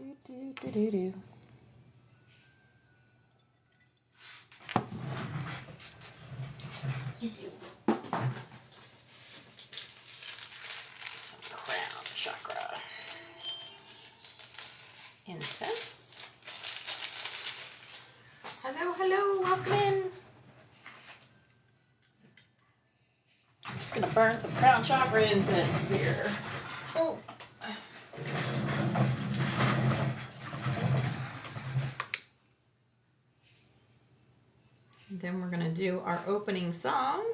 Do. Some crown chakra incense. Hello, welcome in. I'm just gonna burn some crown chakra incense here. Oh. Then we're gonna do our opening song.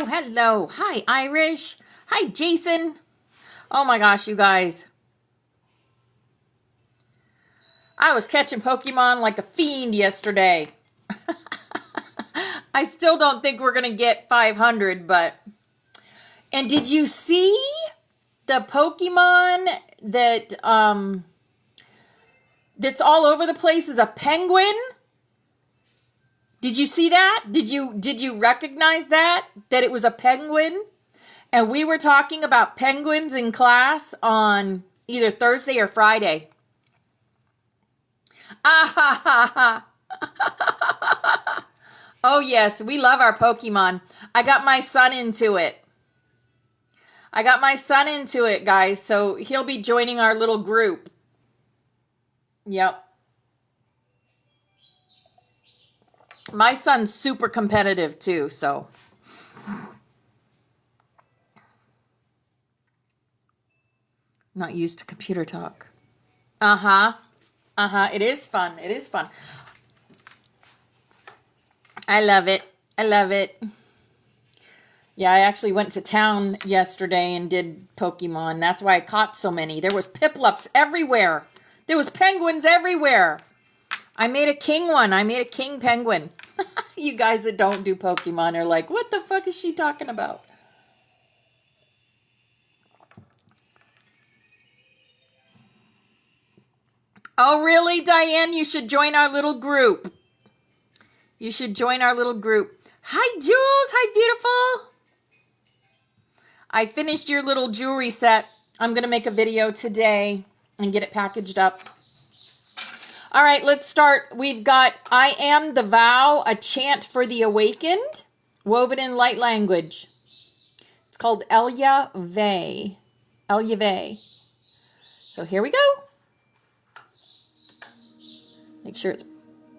Hello. Hi, Irish. Hi, Jason. Oh my gosh, you guys. I was catching Pokemon like a fiend yesterday. I still don't think we're going to get 500, but... And did you see the Pokemon that, that's all over the place is a penguin? Did you see that? Did you recognize that? That it was a penguin? And we were talking about penguins in class on either Thursday or Friday. Ah ha ha ha. Oh yes, we love our Pokemon. I got my son into it. Guys. So he'll be joining our little group. Yep. My son's super competitive too, so. Not used to computer talk. It is fun. I love it. Yeah, I actually went to town yesterday and did Pokemon. That's why I caught so many. There was Piplups everywhere. There was penguins everywhere. I made a king one. I made a king penguin. You guys that don't do Pokemon are like, what the fuck is she talking about? Oh, really, Diane? You should join our little group. Hi, Jules. Hi, beautiful. I finished your little jewelry set. I'm going to make a video today and get it packaged up. All right, let's start. We've got I Am the Vow, a chant for the awakened, woven in light language. It's called Elia Vey. So here we go. Make sure it's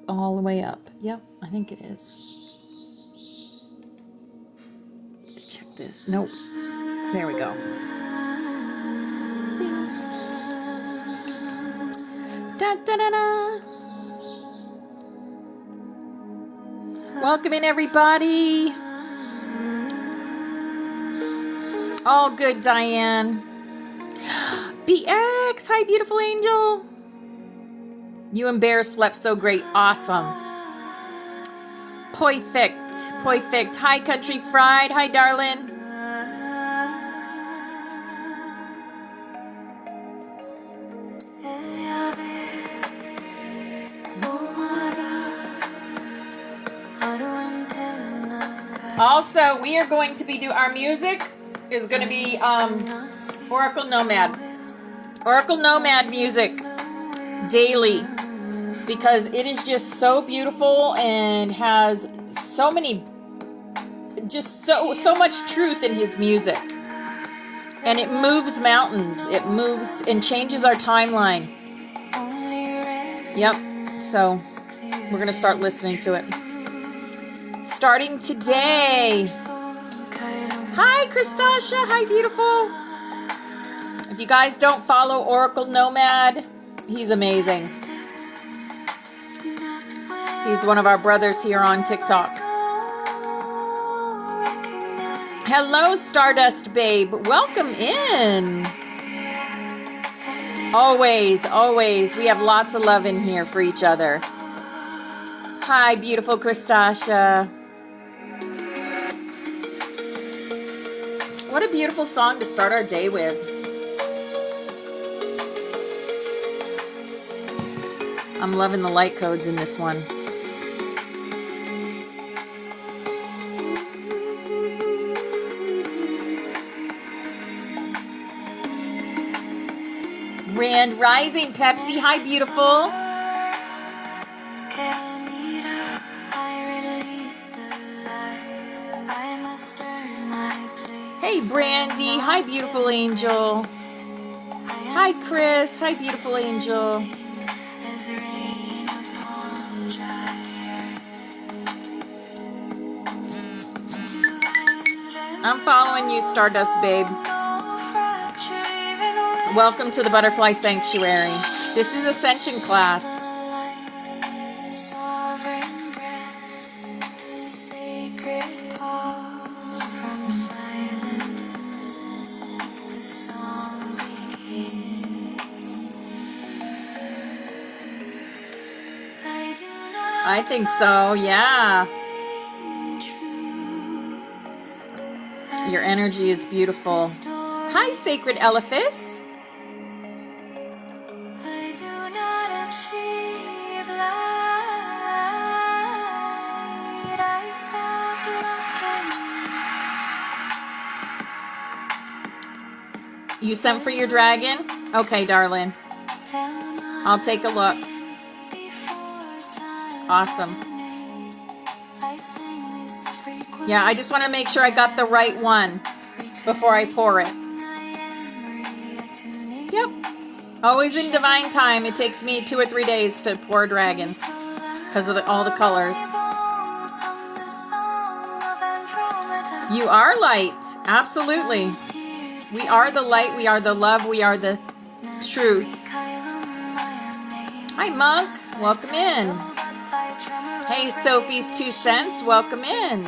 all the way up. Yep, I think it is. Let's check this. Nope. There we go. Da, da, da, da. Welcome in, everybody. All good, Diane. BX, hi, beautiful angel. You and Bear slept so great. Awesome. Perfect. Hi, Country Fried. Hi, darling. Also, we are going to be our music is going to be Oracle Nomad. Oracle Nomad music daily. Because it is just so beautiful and has so many, just so much truth in his music. And it moves mountains. It moves and changes our timeline. Yep. So we're going to start listening to it. Starting today. Hi, Christasha. Hi, beautiful. If you guys don't follow Oracle Nomad, he's amazing. He's one of our brothers here on TikTok. Hello, Stardust Babe. Welcome in. Always. We have lots of love in here for each other. Hi, beautiful Christasha. What a beautiful song to start our day with. I'm loving the light codes in this one. Grand Rising, Pepsi. Hi, beautiful. Hey, Brandy. Hi, beautiful angel. Hi, Chris. Hi, beautiful angel. I'm following you, Stardust Babe. Welcome to the Butterfly Sanctuary. This is Ascension+Class. I think so, yeah. Your energy is beautiful. Hi, Sacred Elephas. I do not achieve light. I stop looking. You sent for your dragon? Okay, darling. I'll take a look. Awesome. Yeah, I just want to make sure I got the right one before I pour it. Yep. Always in divine time. It takes me 2 or 3 days to pour a dragon because of all the colors. You are light. Absolutely. We are the light. We are the love. We are the truth. Hi, Monk. Welcome in. Hey, Sophie's 2 cents. Welcome in.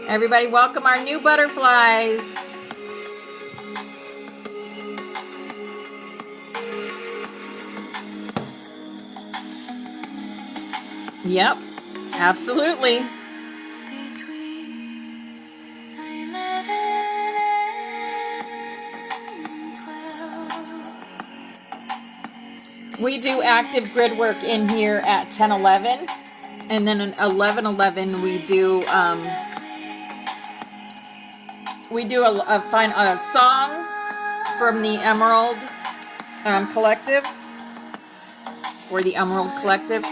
Everybody, welcome our new butterflies. Yep, absolutely. We do active grid work in here at 10:11, and then at 11:11 we do a song from the Emerald Collective, or the Emerald Collective.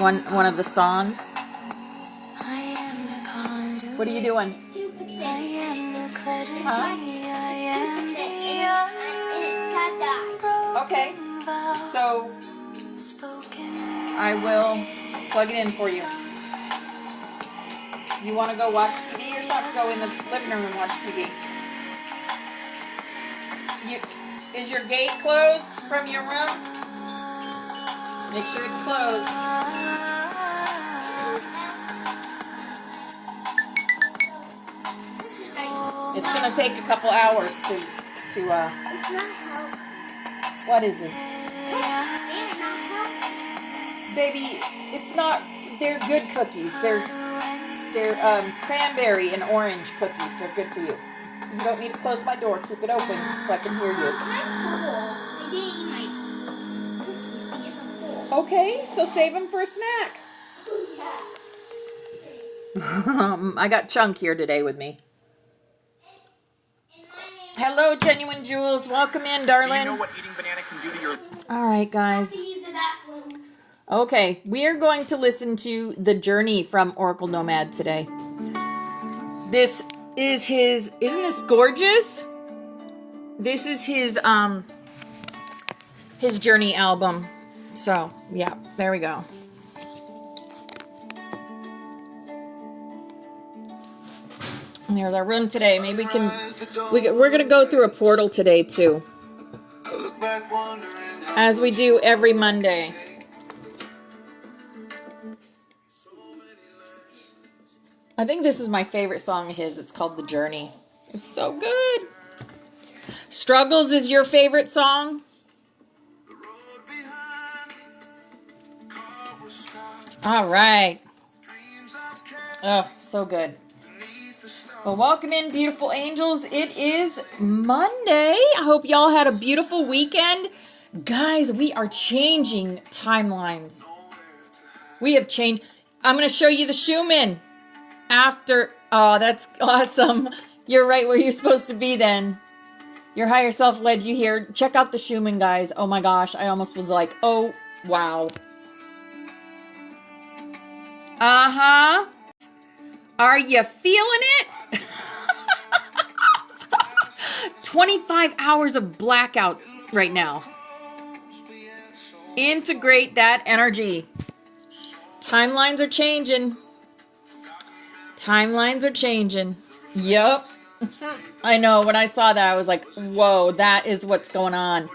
One of the songs. What are you doing? Huh? Okay, so I will plug it in for you. You want to go watch TV or something? Go in the living room and watch TV. Is your gate closed from your room? Make sure it's closed. It's going to take a couple hours to It's not help. What is it? Baby, it's not, they're good cookies. They're cranberry and orange cookies. They're good for you. You don't need to close my door. Keep it open so I can hear you. I didn't eat my cookies because I'm full. Okay, so save them for a snack. I got Chunk here today with me. Hello, Genuine Jules. Welcome in, darling. Do you know what eating banana can do to your... All right, guys. Okay, we are going to listen to The Journey from Oracle Nomad today. This is his... Isn't this gorgeous? This is his Journey album. So, yeah, there we go. And there's our room today. Maybe we can... We're going to go through a portal today, too. As we do every Monday. I think this is my favorite song of his. It's called The Journey. It's so good. Struggles is your favorite song? All right. Oh, so good. Well, welcome in, beautiful angels. It is Monday. I hope y'all had a beautiful weekend. Guys, we are changing timelines. We have changed. I'm going to show you the Schumann after. Oh, that's awesome. You're right where you're supposed to be then. Your higher self led you here. Check out the Schumann, guys. Oh my gosh. I almost was like, oh, wow. Uh-huh. Are you feeling it? 25 hours of blackout right now. Integrate that energy. Timelines are changing. Timelines are changing. Yup. I know. When I saw that, I was like, whoa, that is what's going on.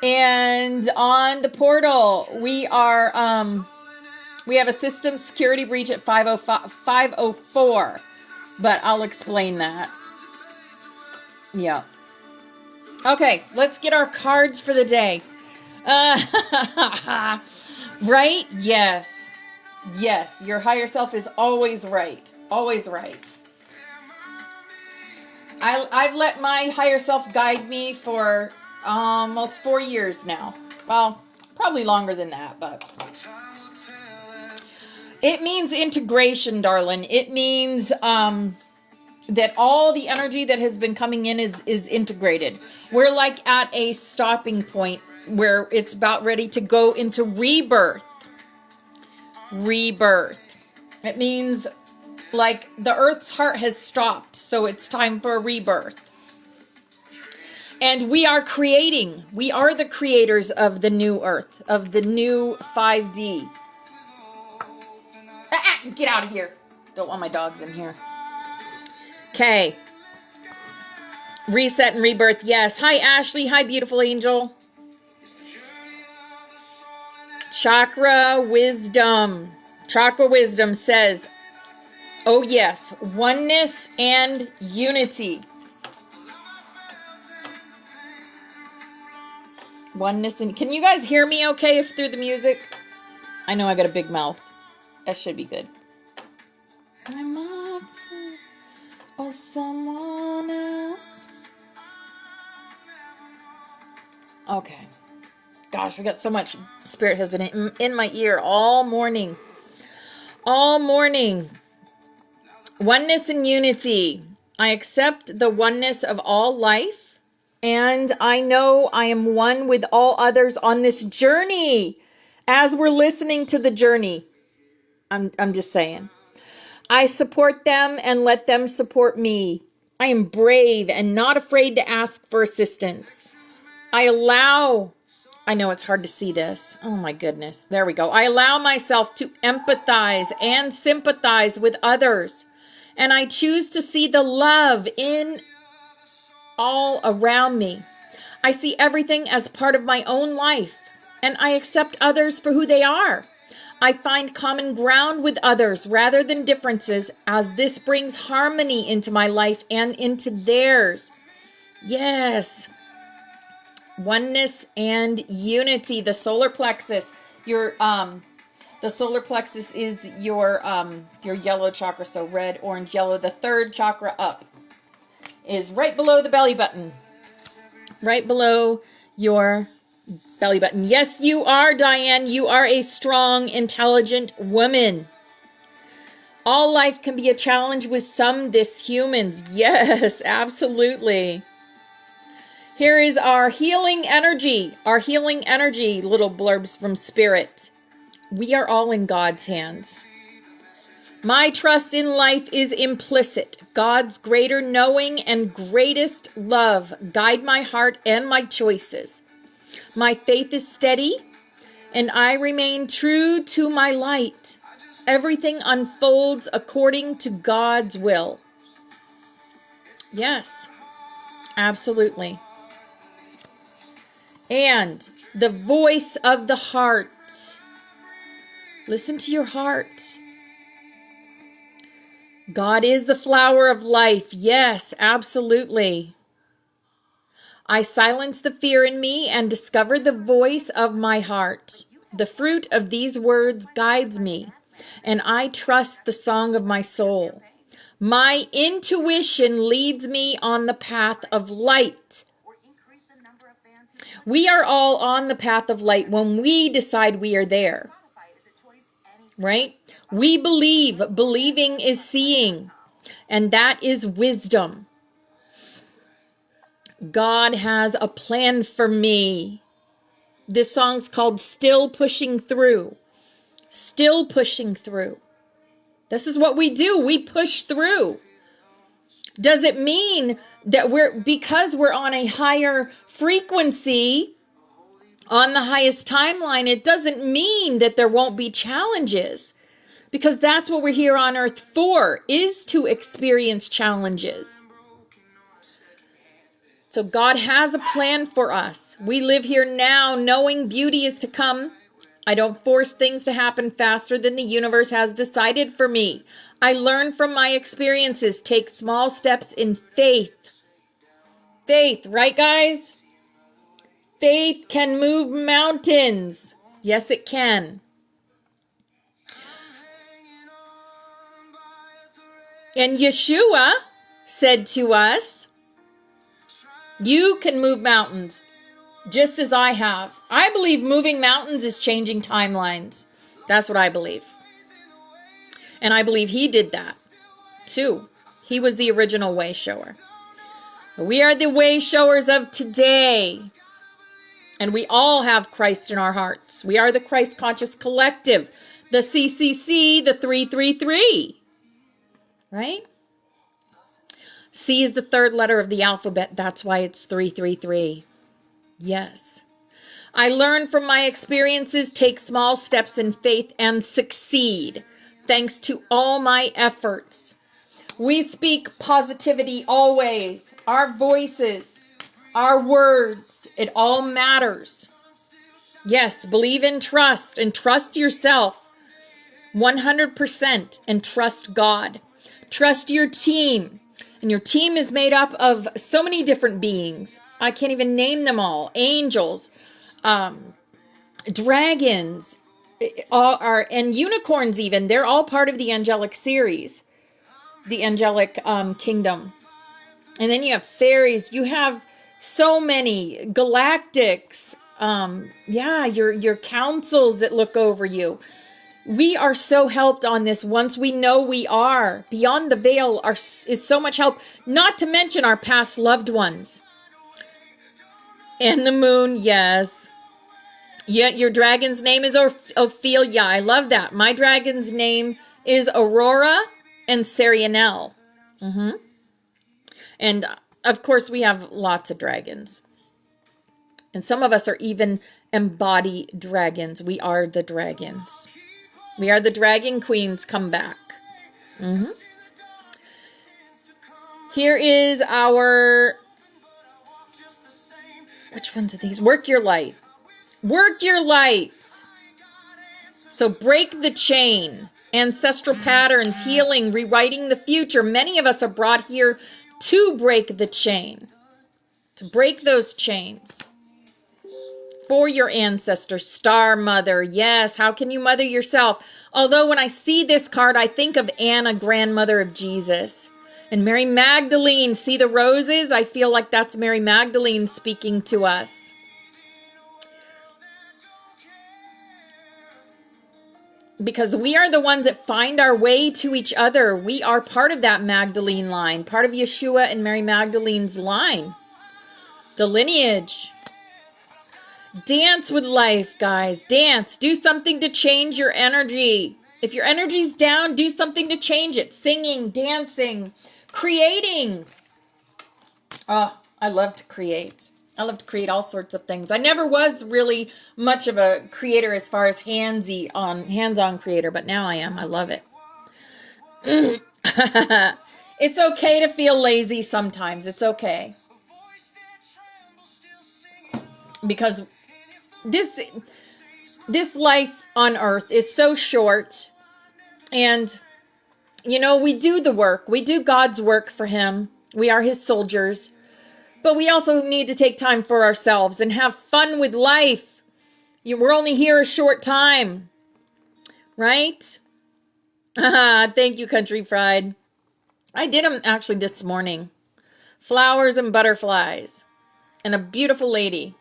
And on the portal, we have a system security breach at 504, but I'll explain that. Yeah. Okay, let's get our cards for the day. Right? Yes. Yes, your higher self is always right. Always right. I've let my higher self guide me for almost 4 years now. Well, probably longer than that, but it means integration, darling. It means that all the energy that has been coming in is integrated. We're like at a stopping point where it's about ready to go into rebirth. Rebirth. It means like the earth's heart has stopped, so it's time for a rebirth. And we are creating. We are the creators of the new earth, of the new 5D. Get out of here. Don't want my dogs in here. Okay. Reset and rebirth. Yes. Hi, Ashley. Hi, beautiful angel. Chakra wisdom. Chakra wisdom says, oh yes, oneness and unity. Oneness and... Can you guys hear me okay if through the music? I know I got a big mouth. That should be good. I'm not or someone else. Okay. Gosh, we got so much. Spirit has been in my ear all morning. All morning. Oneness and unity. I accept the oneness of all life. And I know I am one with all others on this journey. As we're listening to the journey. I'm just saying. I support them and let them support me. I am brave and not afraid to ask for assistance. I know it's hard to see this. Oh my goodness. There we go. I allow myself to empathize and sympathize with others. And I choose to see the love in all around me. I see everything as part of my own life. And I accept others for who they are. I find common ground with others rather than differences, as this brings harmony into my life and into theirs. Yes. Oneness and unity. The solar plexus. The solar plexus is your yellow chakra. So red, orange, yellow. The third chakra up is right below the belly button. Right below your belly button. Yes, you are, Diane. You are a strong, intelligent woman. All life can be a challenge with some dishumans. Yes, absolutely. Here is our healing energy. Our healing energy, little blurbs from Spirit. We are all in God's hands. My trust in life is implicit. God's greater knowing and greatest love guide my heart and my choices. My faith is steady, and I remain true to my light. Everything unfolds according to God's will. Yes, absolutely. And the voice of the heart. Listen to your heart. God is the flower of life. Yes, absolutely. I silence the fear in me and discover the voice of my heart. The fruit of these words guides me. and I trust the song of my soul. My intuition leads me on the path of light. We are all on the path of light when we decide we are there. Right? We believe. Believing is seeing. And that is wisdom. God has a plan for me. This song's called Still Pushing Through. Still pushing through. This is what we do. We push through. Does it mean that because we're on a higher frequency, on the highest timeline, it doesn't mean that there won't be challenges? Because that's what we're here on earth for, is to experience challenges. So God has a plan for us. We live here now knowing beauty is to come. I don't force things to happen faster than the universe has decided for me. I learn from my experiences. Take small steps in faith. Faith, right, guys? Faith can move mountains. Yes, it can. And Yeshua said to us, you can move mountains just as I have. I believe moving mountains is changing timelines. That's what I believe. And I believe he did that too. He was the original way shower. We are the way showers of today. And we all have Christ in our hearts. We are the Christ Conscious Collective. The CCC, the 333. Right? C is the third letter of the alphabet. That's why it's 333. Yes. I learn from my experiences, take small steps in faith, and succeed. Thanks to all my efforts. We speak positivity always. Our voices, our words, it all matters. Yes, believe in trust and trust yourself 100% and trust God. Trust your team. And your team is made up of so many different beings. I can't even name them all. Angels, dragons, and unicorns even. They're all part of the angelic series. The angelic kingdom. And then you have fairies. You have so many galactics. Your councils that look over you. We are so helped on this once we know we are. Beyond the veil is so much help. Not to mention our past loved ones. And the moon, yes. Yeah, your dragon's name is Ophelia. I love that. My dragon's name is Aurora and Sarianel. And of course, we have lots of dragons. And some of us are even embodied dragons. We are the dragons. We are the dragon queens come back. Here is our... Which ones are these? Work your light. Work your light. So break the chain. Ancestral patterns, healing, rewriting the future. Many of us are brought here to break the chain. To break those chains. For your ancestors, Star Mother. Yes, how can you mother yourself? Although when I see this card, I think of Anna, grandmother of Jesus. And Mary Magdalene, see the roses? I feel like that's Mary Magdalene speaking to us. Because we are the ones that find our way to each other. We are part of that Magdalene line. Part of Yeshua and Mary Magdalene's line. The lineage. Dance with life, guys. Dance. Do something to change your energy. If your energy's down, do something to change it. Singing, dancing, creating. Oh, I love to create. I love to create all sorts of things. I never was really much of a creator as far as hands-on creator, but now I am. I love it. It's okay to feel lazy sometimes. It's okay. Because this life on earth is so short, and we do the work. We do God's work for him. We are his soldiers, but we also need to take time for ourselves and have fun with life. We're only here a short time, right? Thank you, Country Fried. I did them actually this morning. Flowers and butterflies. And a beautiful lady.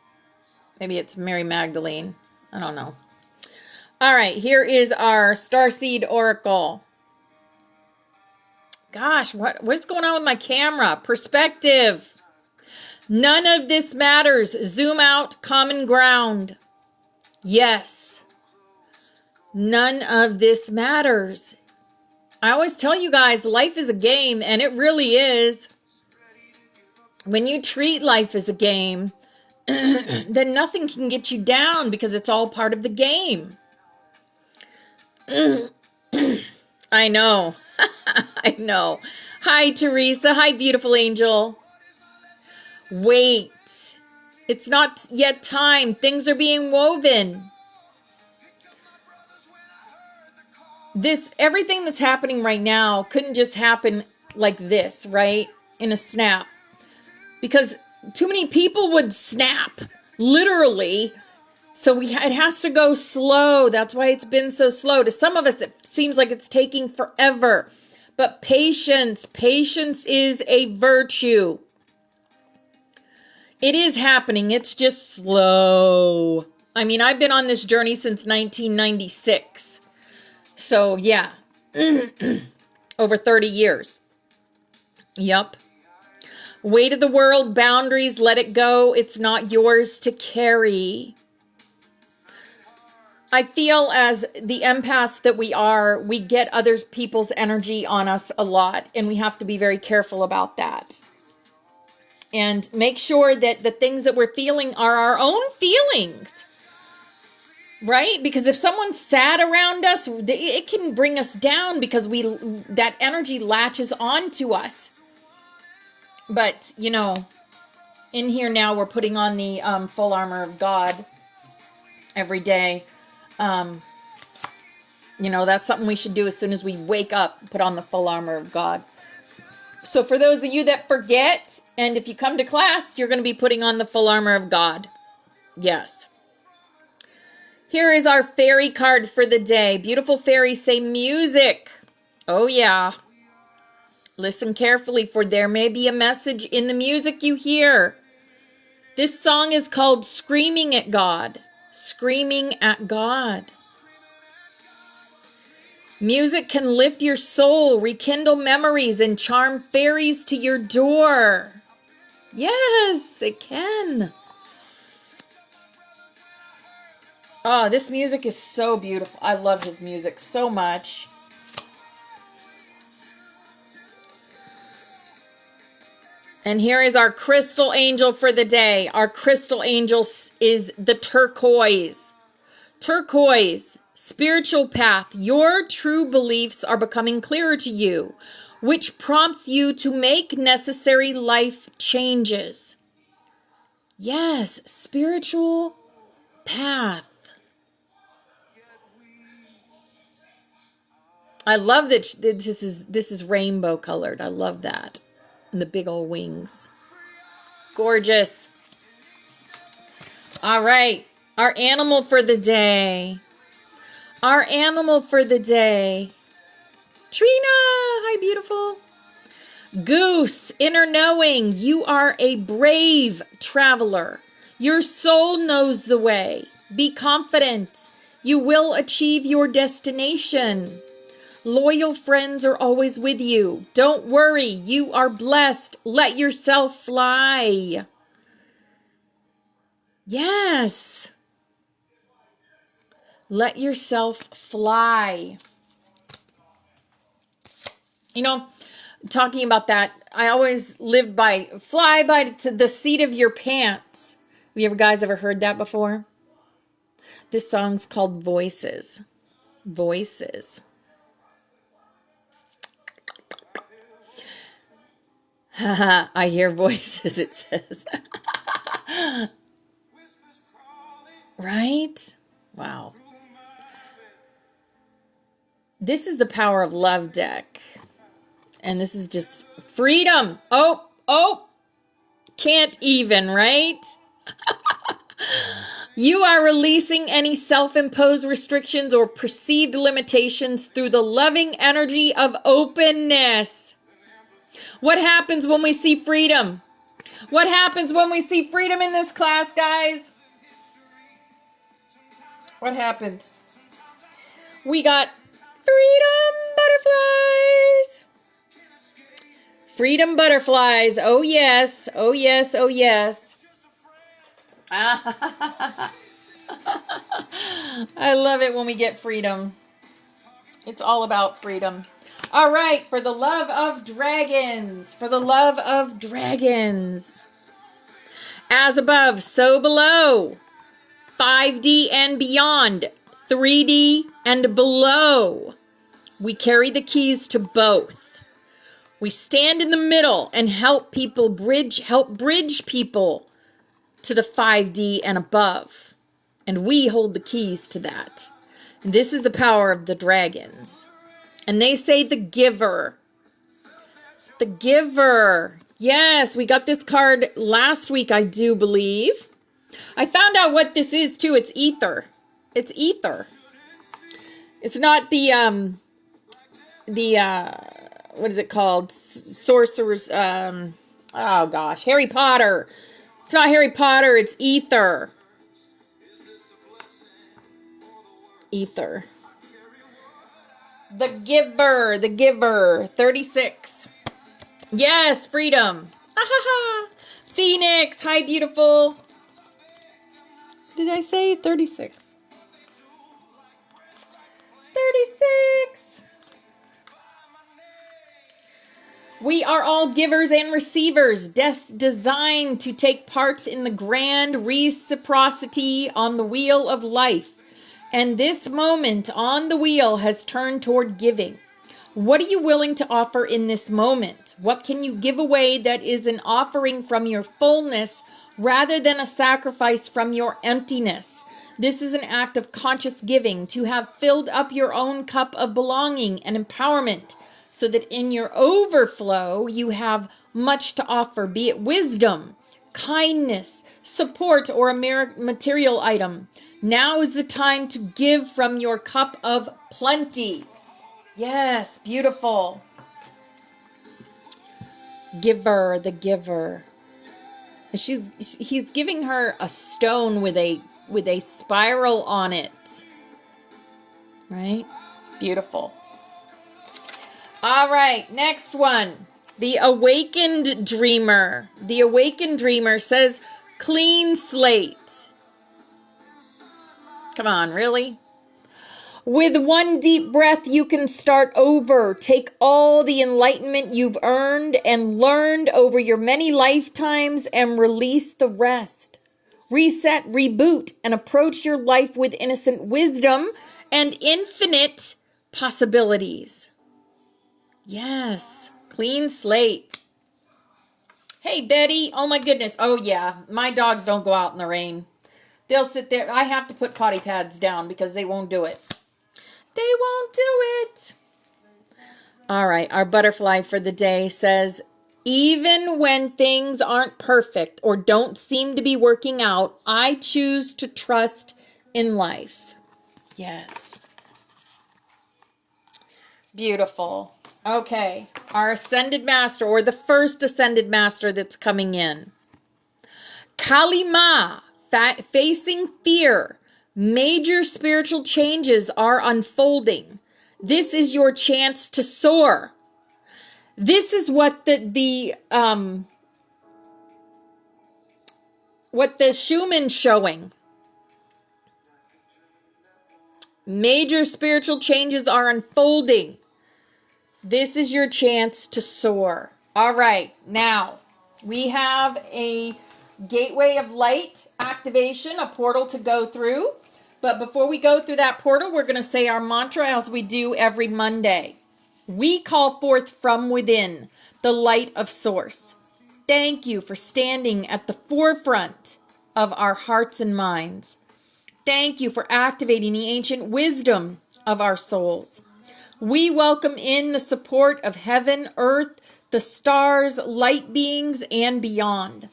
Maybe it's Mary Magdalene. I don't know. All right, here is our Starseed Oracle. Gosh, what's going on with my camera? Perspective. None of this matters. Zoom out, common ground. Yes. None of this matters. I always tell you guys, life is a game, and it really is. When you treat life as a game, then nothing can get you down because it's all part of the game. I know. I know. Hi, Teresa. Hi, beautiful angel. Wait. It's not yet time. Things are being woven. Everything that's happening right now couldn't just happen like this, right? In a snap. Because too many people would snap, literally. So it has to go slow. That's why it's been so slow. To some of us, it seems like it's taking forever. But patience is a virtue. It is happening. It's just slow. I mean, I've been on this journey since 1996. So, yeah. Over 30 years. Yep. Weight of the world, boundaries, let it go. It's not yours to carry. I feel as the empaths that we are, we get other people's energy on us a lot, and we have to be very careful about that. And make sure that the things that we're feeling are our own feelings. Right? Because if someone's sad around us, it can bring us down because that energy latches onto us. But, you know, in here now we're putting on the full armor of God every day. You know, that's something we should do as soon as we wake up, put on the full armor of God. So for those of you that forget, and if you come to class, you're going to be putting on the full armor of God. Yes. Here is our fairy card for the day. Beautiful fairies say music. Oh, yeah. Listen carefully, for there may be a message in the music you hear. This song is called Screaming at God. Screaming at God. Music can lift your soul, rekindle memories, and charm fairies to your door. Yes, it can. Oh, this music is so beautiful. I love his music so much. And here is our crystal angel for the day. Our crystal angel is the turquoise. Turquoise, spiritual path. Your true beliefs are becoming clearer to you, which prompts you to make necessary life changes. Yes, spiritual path. I love that this is rainbow colored. I love that. And the big old wings. Gorgeous. All right. Our animal for the day. Our animal for the day. Trina. Hi, beautiful. Goose. Inner knowing. You are a brave traveler. Your soul knows the way. Be confident. You will achieve your destination. Loyal friends are always with you. Don't worry, you are blessed. Let yourself fly. Yes. Let yourself fly. You know, talking about that, I always fly by to the seat of your pants. Have you guys ever heard that before? This song's called Voices. Voices. I hear voices, it says. Right? Wow. This is the Power of Love deck. And this is just freedom. Oh, can't even, right? You are releasing any self-imposed restrictions or perceived limitations through the loving energy of openness. What happens when we see freedom? What happens when we see freedom in this class, guys? What happens? We got freedom butterflies. Freedom butterflies. Oh, yes. Oh, yes. Oh, yes. I love it when we get freedom. It's all about freedom. All right, for the love of dragons. For the love of dragons. As above, so below. 5D and beyond. 3D and below. We carry the keys to both. We stand in the middle and help bridge people to the 5D and above. And we hold the keys to that. And this is the power of the dragons. And they say the giver. The giver. Yes, we got this card last week, I do believe. I found out what this is too. It's ether. It's ether. It's not the what is it called? Sorcerer's, oh gosh, Harry Potter. It's not Harry Potter, it's ether. Ether. The giver, 36. Yes, freedom. Phoenix, hi beautiful. Did I say 36? 36. We are all givers and receivers, designed to take part in the grand reciprocity on the wheel of life. And this moment on the wheel has turned toward giving. What are you willing to offer in this moment? What can you give away that is an offering from your fullness rather than a sacrifice from your emptiness? This is an act of conscious giving, to have filled up your own cup of belonging and empowerment, so that in your overflow you have much to offer, be it wisdom, kindness, support, or a material item. Now is the time to give from your cup of plenty. Yes, beautiful. Giver, the giver. He's giving her a stone with a spiral on it. Right? Beautiful. All right, next one. The awakened dreamer. The awakened dreamer says, clean slate. Come on, really? With one deep breath, you can start over. Take all the enlightenment you've earned and learned over your many lifetimes and release the rest. Reset, reboot, and approach your life with innocent wisdom and infinite possibilities. Yes, clean slate. Hey, Betty. Oh, my goodness. Oh, yeah. My dogs don't go out in the rain. They'll sit there. I have to put potty pads down because they won't do it. They won't do it. All right. Our butterfly for the day says, even when things aren't perfect or don't seem to be working out, I choose to trust in life. Yes. Beautiful. Okay. Our ascended master, or the first ascended master that's coming in. Kalima, facing fear. Major spiritual changes are unfolding. This is your chance to soar. This is what the Schumann's showing. Major spiritual changes are unfolding. This is your chance to soar. All right, now we have a gateway of light activation, a portal to go through. But before we go through that portal, we're going to say our mantra as we do every Monday. We call forth from within the light of Source. Thank you for standing at the forefront of our hearts and minds. Thank you for activating the ancient wisdom of our souls. We welcome in the support of heaven, earth, the stars, light beings, and beyond.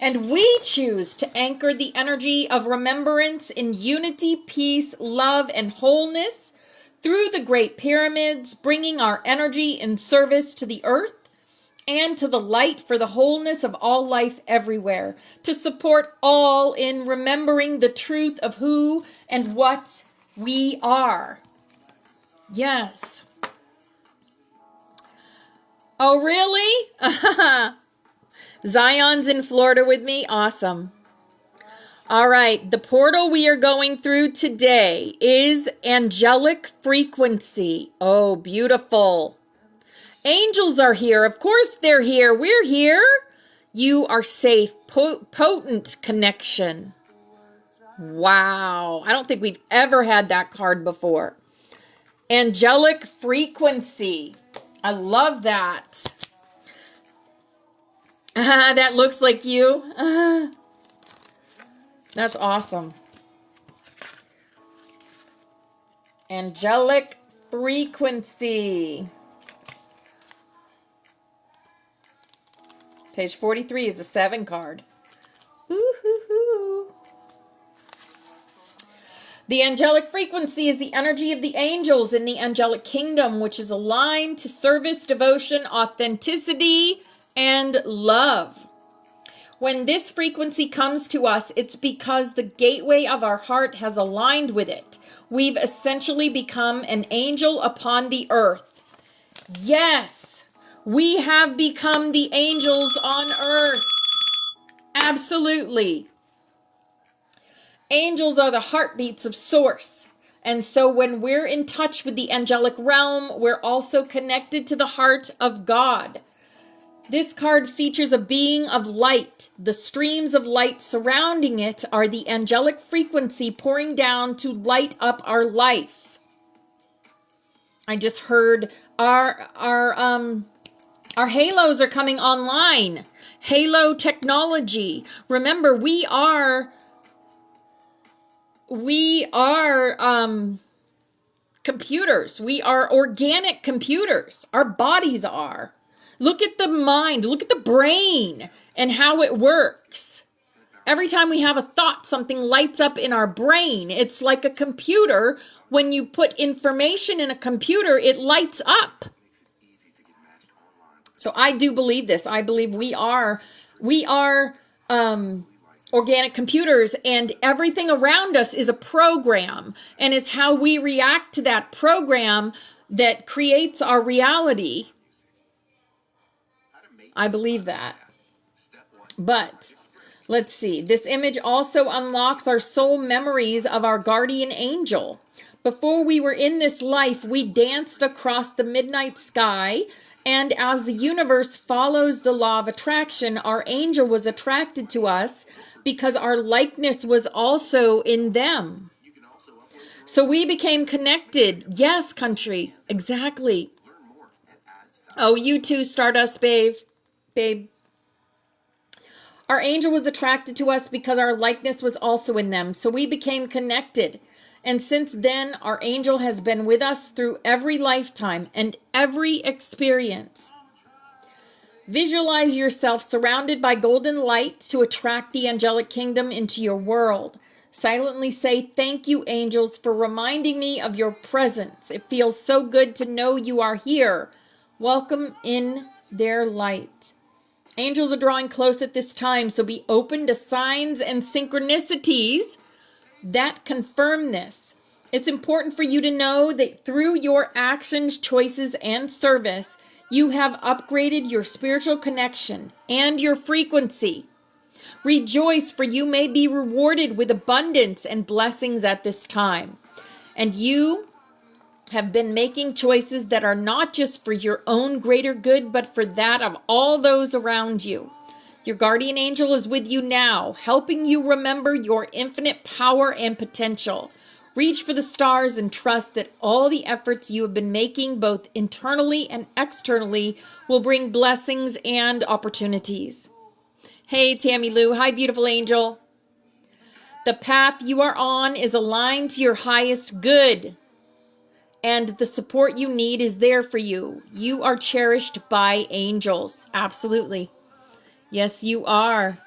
And we choose to anchor the energy of remembrance in unity, peace, love, and wholeness through the Great Pyramids, bringing our energy in service to the earth and to the light for the wholeness of all life everywhere, to support all in remembering the truth of who and what we are. Yes. Oh, really? Zion's in Florida with me? Awesome. All right, the portal we are going through today is angelic frequency. Oh, beautiful. Angels are here. Of course they're here. We're here. You are safe. Potent connection. Wow. I don't think we've ever had that card before. Angelic frequency. I love that. That looks like you. That's awesome. Angelic frequency. Page 43 is a 7 card. Ooh-hoo-hoo. The angelic frequency is the energy of the angels in the angelic kingdom, which is aligned to service, devotion, authenticity, and love. When this frequency comes to us, it's because the gateway of our heart has aligned with it. We've essentially become an angel upon the earth. Yes, we have become the angels on earth. Absolutely. Angels are the heartbeats of Source. And so when we're in touch with the angelic realm, we're also connected to the heart of God. This card features a being of light. The streams of light surrounding it are the angelic frequency pouring down to light up our life. I just heard our halos are coming online. Halo technology. Remember, we are computers. We are organic computers. Our bodies are. Look at the mind, look at the brain and how it works. Every time we have a thought, something lights up in our brain. It's like a computer. When you put information in a computer, it lights up. So I do believe this. I believe we are organic computers, and everything around us is a program. And it's how we react to that program that creates our reality. I believe that. But let's see. This image also unlocks our soul memories of our guardian angel. Before we were in this life, we danced across the midnight sky, and as the universe follows the law of attraction, our angel was attracted to us because our likeness was also in them. So we became connected. Yes, country. Exactly. Oh, you too, Stardust babe. Our angel was attracted to us because our likeness was also in them. So we became connected. And since then, our angel has been with us through every lifetime and every experience. Visualize yourself surrounded by golden light to attract the angelic kingdom into your world. Silently say, "Thank you, angels, for reminding me of your presence. It feels so good to know you are here. Welcome in their light." Angels are drawing close at this time, so be open to signs and synchronicities that confirm this. It's important for you to know that through your actions, choices, and service, you have upgraded your spiritual connection and your frequency. Rejoice, for you may be rewarded with abundance and blessings at this time. And you have been making choices that are not just for your own greater good, but for that of all those around you. Your guardian angel is with you now, helping you remember your infinite power and potential. Reach for the stars and trust that all the efforts you have been making, both internally and externally, will bring blessings and opportunities. Hey, Tammy Lou. Hi, beautiful angel. The path you are on is aligned to your highest good, and the support you need is there for you. You are cherished by angels. Absolutely. Yes, you are.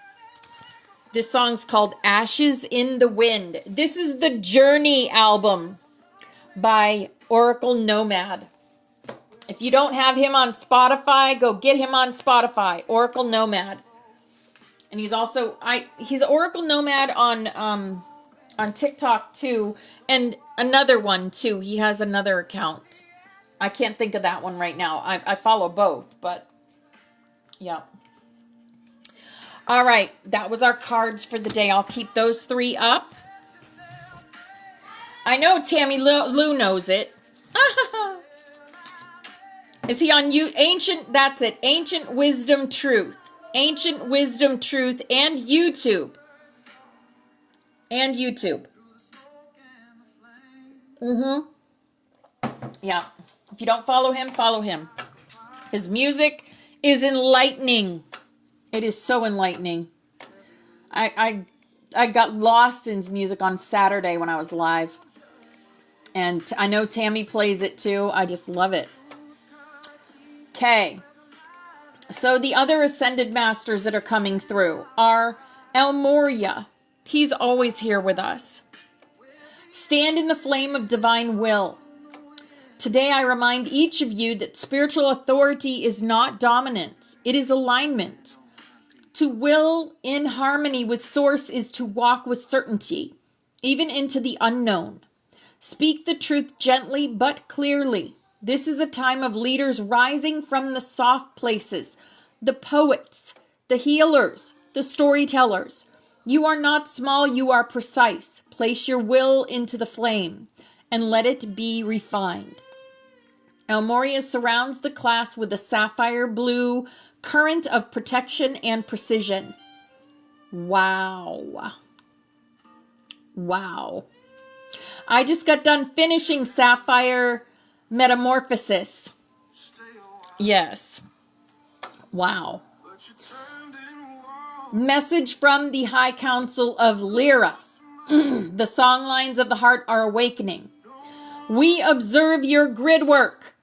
This song's called Ashes in the Wind. This is the Journey album by Oracle Nomad. If you don't have him on Spotify, go get him on Spotify. Oracle Nomad. And he's also he's Oracle Nomad on TikTok too, and another one too. He has another account. I can't think of that one right now. I follow both, but yeah. All right, that was our cards for the day. I'll keep those 3 up. I know Tammy Lou knows it. Is he on you? Ancient, that's it. Ancient Wisdom Truth. Ancient Wisdom Truth and YouTube. And YouTube. Yeah. If you don't follow him, follow him. His music is enlightening. It is so enlightening. I got lost in his music on Saturday when I was live. And I know Tammy plays it too. I just love it. Okay. So the other Ascended Masters that are coming through are El Moria. He's always here with us. Stand in the flame of divine will. Today I remind each of you that spiritual authority is not dominance. It is alignment. To will in harmony with Source is to walk with certainty, even into the unknown. Speak the truth gently but clearly. This is a time of leaders rising from the soft places, the poets, the healers, the storytellers. You are not small, you are precise. Place your will into the flame and let it be refined. El Moria surrounds the class with a sapphire blue current of protection and precision. Wow. Wow. I just got done finishing Sapphire Metamorphosis. Yes. Wow. Message from the High Council of Lyra. The song lines of the heart are awakening. We observe your grid work,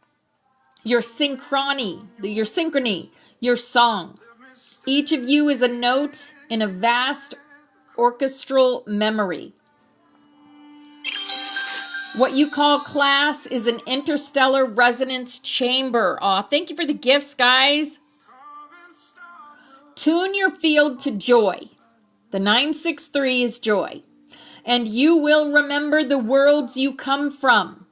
your synchrony, your song. Each of you is a note in a vast orchestral memory. What you call class is an interstellar resonance chamber. Aw, thank you for the gifts, guys. Tune your field to joy. The 963 is joy. And you will remember the worlds you come from.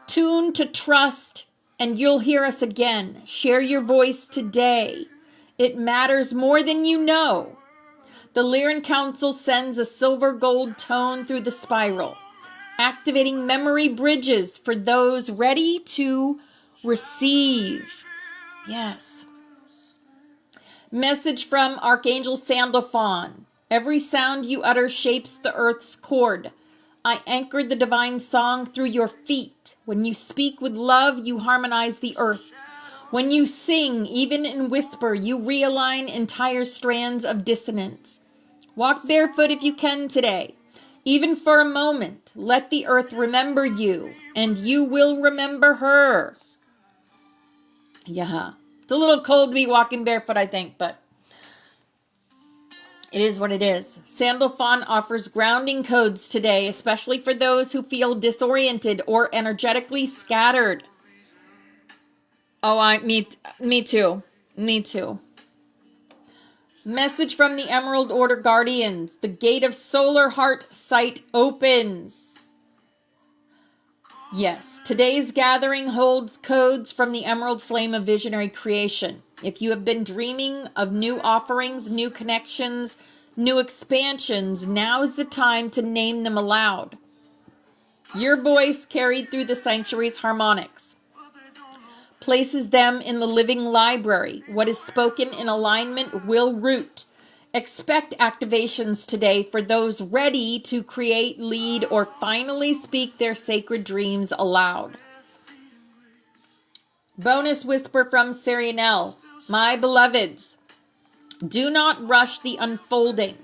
Tune to trust, and you'll hear us again. Share your voice today. It matters more than you know. The Lyran Council sends a silver gold tone through the spiral, activating memory bridges for those ready to receive. Yes. Message from Archangel Sandalphon. Every sound you utter shapes the earth's chord. I anchored the divine song through your feet. When you speak with love, you harmonize the earth. When you sing, even in whisper, you realign entire strands of dissonance. Walk barefoot if you can today. Even for a moment, let the earth remember you, and you will remember her. Yeah. It's a little cold to be walking barefoot, I think, but it is what it is. Sandalphon offers grounding codes today, especially for those who feel disoriented or energetically scattered. Oh, me too. Me too. Message from the Emerald Order Guardians. The gate of solar heart sight opens. Yes, today's gathering holds codes from the Emerald Flame of Visionary Creation. If you have been dreaming of new offerings, new connections, new expansions, now is the time to name them aloud. Your voice, carried through the sanctuary's harmonics, places them in the living library. What is spoken in alignment will root. Expect activations today for those ready to create, lead, or finally speak their sacred dreams aloud. Bonus whisper from Serianelle. My beloveds, do not rush the unfolding.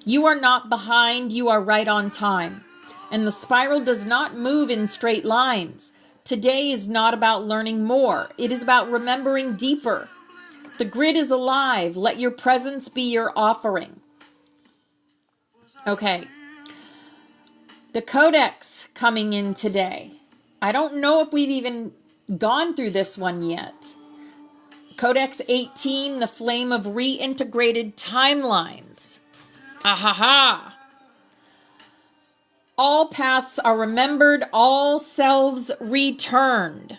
You are not behind, you are right on time. And the spiral does not move in straight lines. Today is not about learning more. It is about remembering deeper. The grid is alive. Let your presence be your offering. Okay. The Codex coming in today. I don't know if we've even gone through this one yet. Codex 18, the flame of reintegrated timelines. Ahaha. All paths are remembered, all selves returned.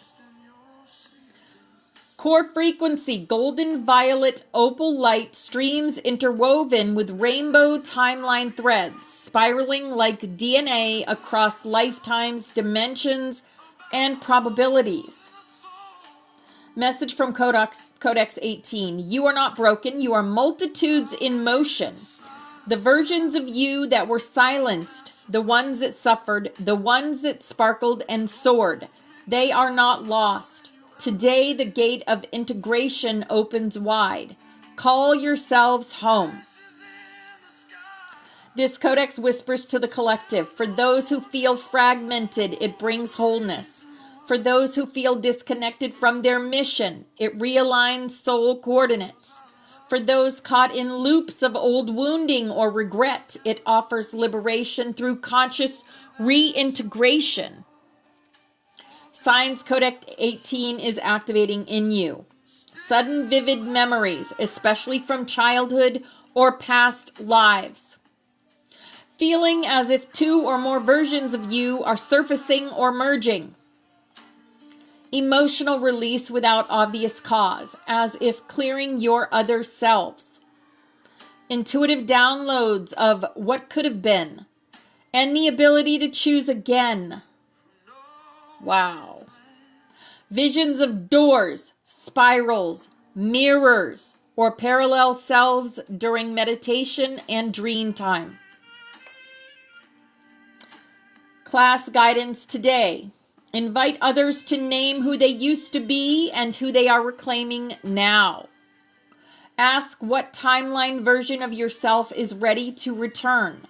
Core frequency, golden violet opal light streams interwoven with rainbow timeline threads, spiraling like DNA across lifetimes, dimensions, and probabilities. Message from Codex 18. You are not broken, you are multitudes in motion. The versions of you that were silenced, the ones that suffered, the ones that sparkled and soared, they are not lost. Today, the gate of integration opens wide. Call yourselves home. This codex whispers to the collective. For those who feel fragmented, it brings wholeness. For those who feel disconnected from their mission, it realigns soul coordinates. For those caught in loops of old wounding or regret, it offers liberation through conscious reintegration. Signs Codex 18 is activating in you. Sudden vivid memories, especially from childhood or past lives. Feeling as if two or more versions of you are surfacing or merging. Emotional release without obvious cause, as if clearing your other selves. Intuitive downloads of what could have been, and the ability to choose again. Wow. Visions of doors, spirals, mirrors, or parallel selves during meditation and dream time. Class guidance today. Invite others to name who they used to be and who they are reclaiming now. Ask what timeline version of yourself is ready to return.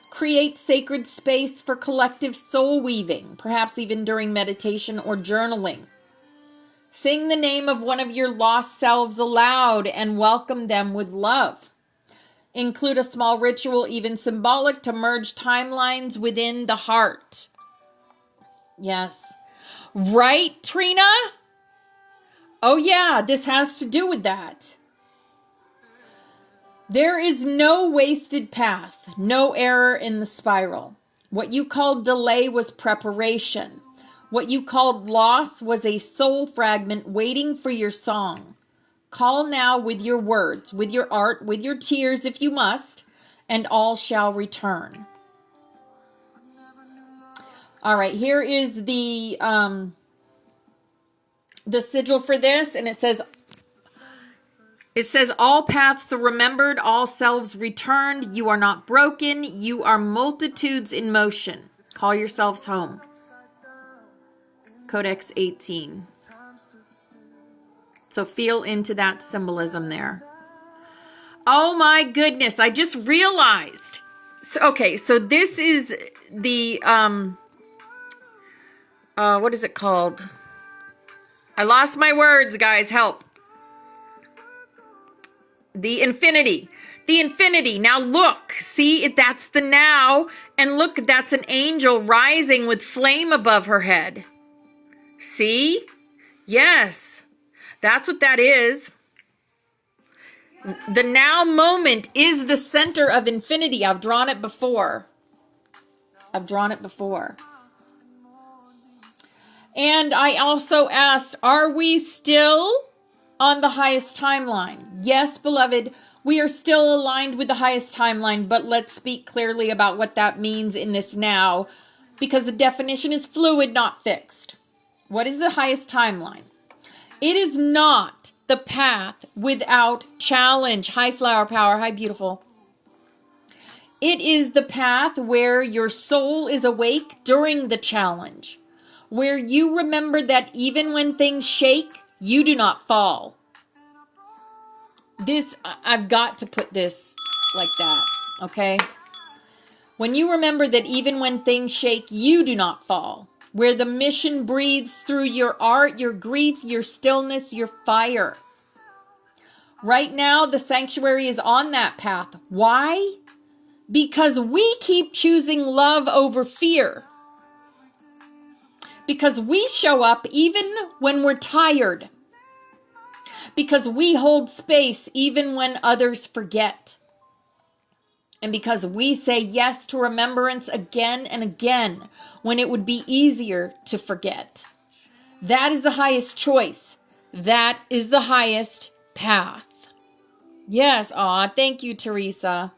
Create sacred space for collective soul weaving, perhaps even during meditation or journaling. Sing the name of one of your lost selves aloud and welcome them with love. Include a small ritual, even symbolic, to merge timelines within the heart. Yes. Right, Trina? Oh yeah, this has to do with that. There is no wasted path, no error in the spiral. What you called delay was preparation. What you called loss was a soul fragment waiting for your song. Call now with your words, with your art, with your tears if you must, and all shall return. All right, here is the sigil for this, and it says, all paths are remembered, all selves returned. You are not broken. You are multitudes in motion. Call yourselves home. Codex 18. So feel into that symbolism there. Oh my goodness, I just realized. So this is the, what is it called? I lost my words, guys, help. The infinity. The infinity. Now look, see, that's the now. And look, that's an angel rising with flame above her head. See? Yes. That's what that is. The now moment is the center of infinity. I've drawn it before. And I also asked, are we still on the highest timeline? Yes, beloved, we are still aligned with the highest timeline, but let's speak clearly about what that means in this now, because the definition is fluid, not fixed. What is the highest timeline? It is not the path without challenge. Hi, flower power. Hi, beautiful. It is the path where your soul is awake during the challenge, where you remember that even when things shake, you do not fall. I've got to put this like that, okay? When you remember that even when things shake, you do not fall. Where the mission breathes through your art, your grief, your stillness, your fire. Right now, the sanctuary is on that path. Why? Because we keep choosing love over fear. Because we show up even when we're tired. Because we hold space even when others forget. And because we say yes to remembrance again and again when it would be easier to forget. That is the highest choice. That is the highest path. Yes, thank you, Teresa.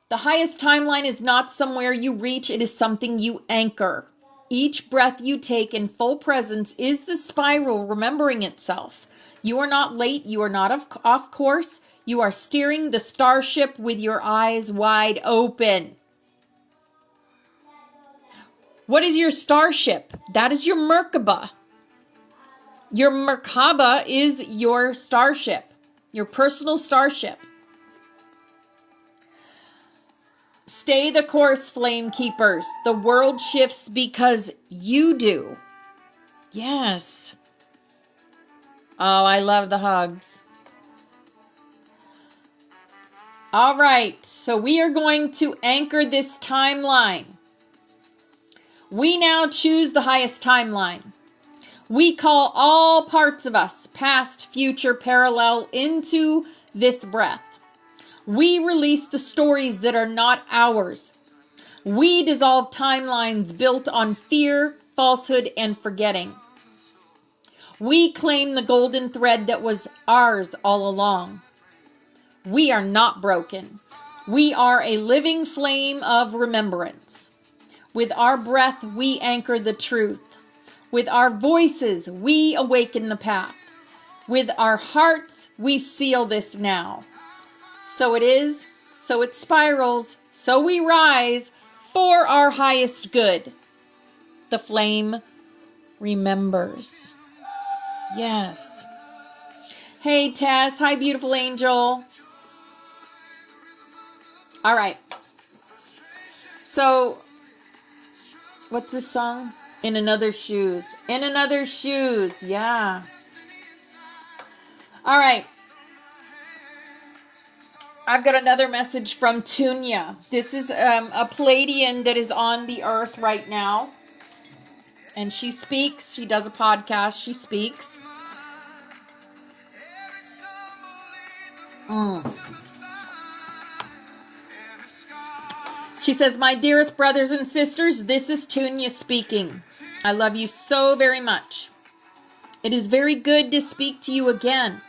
The highest timeline is not somewhere you reach, it is something you anchor. Each breath you take in full presence is the spiral remembering itself. You are not late, you are not off course, you are steering the starship with your eyes wide open. What is your starship? That is your Merkaba. Your Merkaba is your starship, your personal starship. Stay the course, flame keepers. The world shifts because you do. Yes. Oh, I love the hugs. All right, so we are going to anchor this timeline. We now choose the highest timeline. We call all parts of us, past, future, parallel, into this breath. We release the stories that are not ours. We dissolve timelines built on fear, falsehood, and forgetting. We claim the golden thread that was ours all along. We are not broken. We are a living flame of remembrance. With our breath, we anchor the truth. With our voices, we awaken the path. With our hearts, we seal this now. So it is, so it spirals, so we rise for our highest good. The flame remembers. Yes. Hey, Tess. Hi, beautiful angel. All right. So, what's this song? In Another's Shoes. In Another's Shoes. Yeah. All right. I've got another message from Tunya. This is a Palladian that is on the earth right now. And she speaks. She does a podcast. She speaks. She says, "My dearest brothers and sisters, this is Tunya speaking. I love you so very much. It is very good to speak to you again.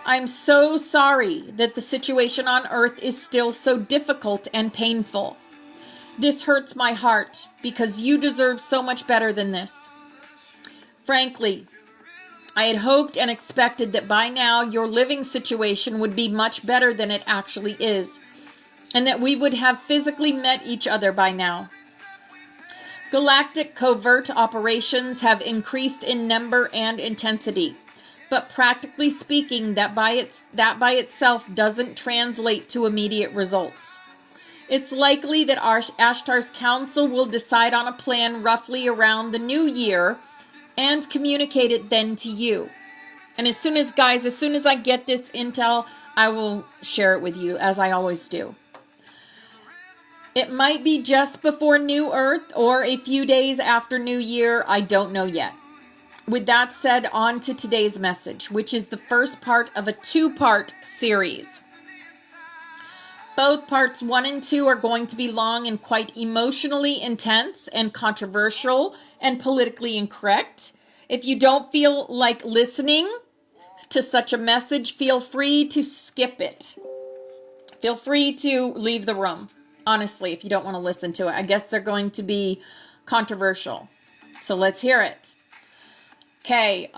I'm so sorry that the situation on earth is still so difficult and painful. This hurts my heart because you deserve so much better than this. Frankly, I had hoped and expected that by now your living situation would be much better than it actually is, and that we would have physically met each other by now. Galactic covert operations have increased in number and intensity. But practically speaking, that by itself doesn't translate to immediate results. It's likely that Ashtar's council will decide on a plan roughly around the new year and communicate it then to you. And as soon as I get this intel, I will share it with you, as I always do. It might be just before New Earth or a few days after New Year. I don't know yet. With that said, on to today's message, which is the first part of a two-part series. Both parts 1 and 2 are going to be long and quite emotionally intense and controversial and politically incorrect. If you don't feel like listening to such a message, feel free to skip it. Feel free to leave the room, honestly, if you don't want to listen to it. I guess they're going to be controversial. So let's hear it. Okay,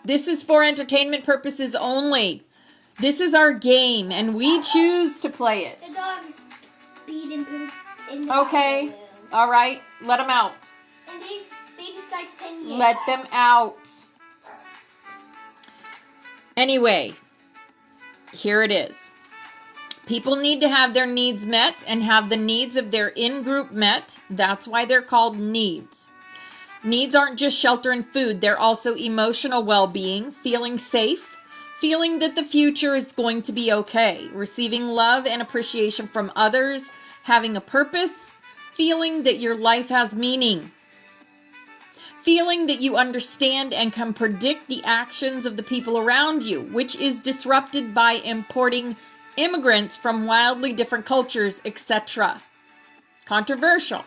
this is for entertainment purposes only. This is our game, and we choose to play it. The dog's peed in the Okay, bathroom. all right, let them out. And these babies like 10 years. Let them out. Anyway, here it is. People need to have their needs met and have the needs of their in-group met. That's why they're called needs. Needs aren't just shelter and food. They're also emotional well-being, feeling safe, feeling that the future is going to be okay, receiving love and appreciation from others, having a purpose, feeling that your life has meaning, feeling that you understand and can predict the actions of the people around you, which is disrupted by importing immigrants from wildly different cultures, etc. Controversial.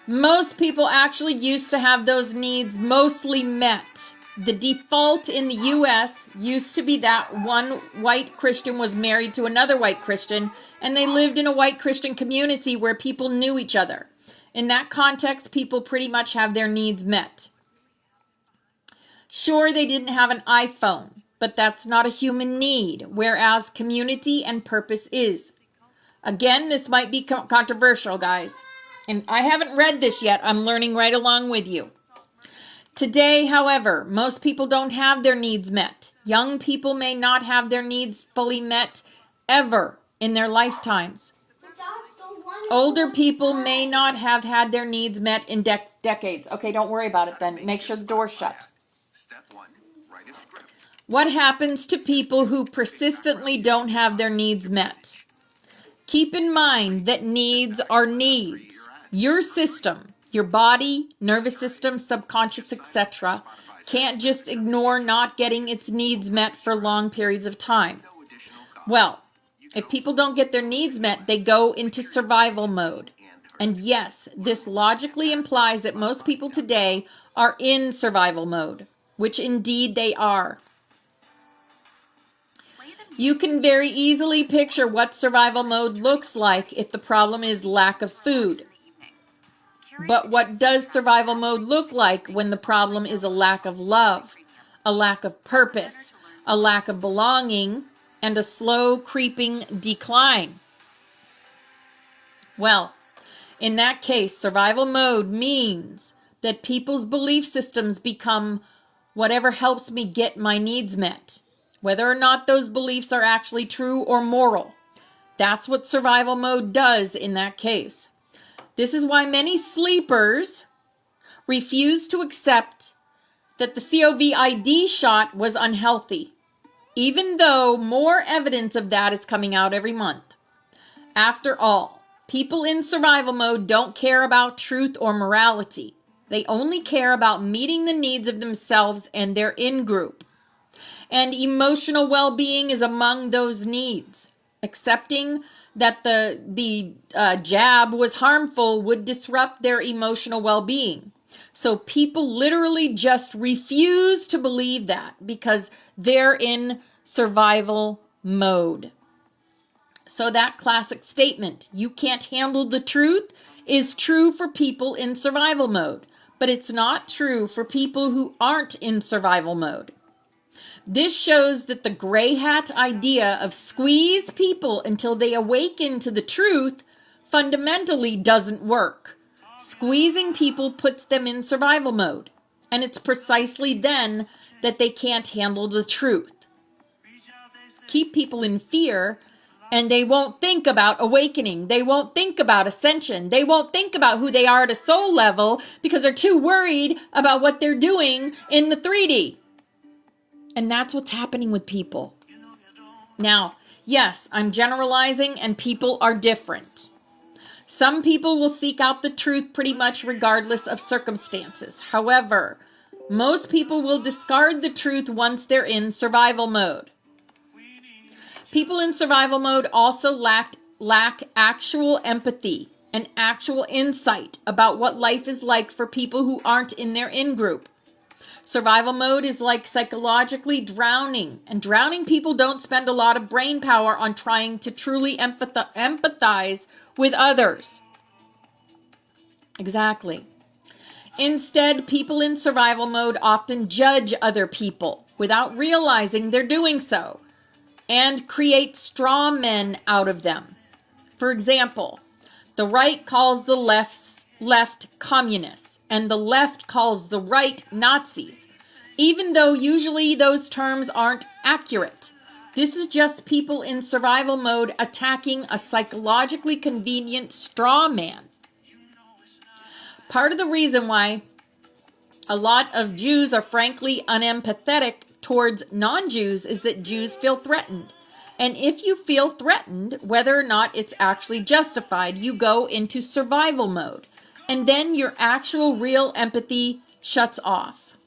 Most people actually used to have those needs mostly met. The default in the U.S. used to be that one white Christian was married to another white Christian, and they lived in a white Christian community where people knew each other. In that context, people pretty much have their needs met. Sure, they didn't have an iPhone, but that's not a human need, whereas community and purpose is. Again, this might be controversial, guys. And I haven't read this yet. I'm learning right along with you. Today, however, most people don't have their needs met. Young people may not have their needs fully met ever in their lifetimes. Older people may not have had their needs met in decades. Okay, don't worry about it then. Make sure the door's shut. Step 1, write a script. What happens to people who persistently don't have their needs met? Keep in mind that needs are needs. Your system, your body, nervous system, subconscious, etc., can't just ignore not getting its needs met for long periods of time. Well, if people don't get their needs met, they go into survival mode. And yes, this logically implies that most people today are in survival mode, which indeed they are. You can very easily picture what survival mode looks like if the problem is lack of food. But what does survival mode look like when the problem is a lack of love, a lack of purpose, a lack of belonging, and a slow creeping decline? Well, in that case, survival mode means that people's belief systems become whatever helps me get my needs met, whether or not those beliefs are actually true or moral. That's what survival mode does in that case. This is why many sleepers refuse to accept that the COVID shot was unhealthy, even though more evidence of that is coming out every month. After all, people in survival mode don't care about truth or morality. They only care about meeting the needs of themselves and their in-group. And emotional well-being is among those needs. Accepting that the jab was harmful would disrupt their emotional well-being. So people literally just refuse to believe that because they're in survival mode. So that classic statement, you can't handle the truth, is true for people in survival mode, but it's not true for people who aren't in survival mode. This shows that the gray hat idea of squeeze people until they awaken to the truth fundamentally doesn't work. Squeezing people puts them in survival mode, and it's precisely then that they can't handle the truth. Keep people in fear, and they won't think about awakening. They won't think about ascension. They won't think about who they are at a soul level because they're too worried about what they're doing in the 3D. And that's what's happening with people. Now, yes, I'm generalizing and people are different. Some people will seek out the truth pretty much regardless of circumstances. However, most people will discard the truth once they're in survival mode. People in survival mode also lack actual empathy and actual insight about what life is like for people who aren't in their in-group. Survival mode is like psychologically drowning, and drowning people don't spend a lot of brain power on trying to truly empathize with others. Exactly. Instead, people in survival mode often judge other people without realizing they're doing so and create straw men out of them. For example, the right calls the left communists, and the left calls the right Nazis, even though usually those terms aren't accurate. This is just people in survival mode attacking a psychologically convenient straw man. Part of the reason why a lot of Jews are frankly unempathetic towards non-Jews is that Jews feel threatened. And if you feel threatened, whether or not it's actually justified, you go into survival mode. And then your actual real empathy shuts off.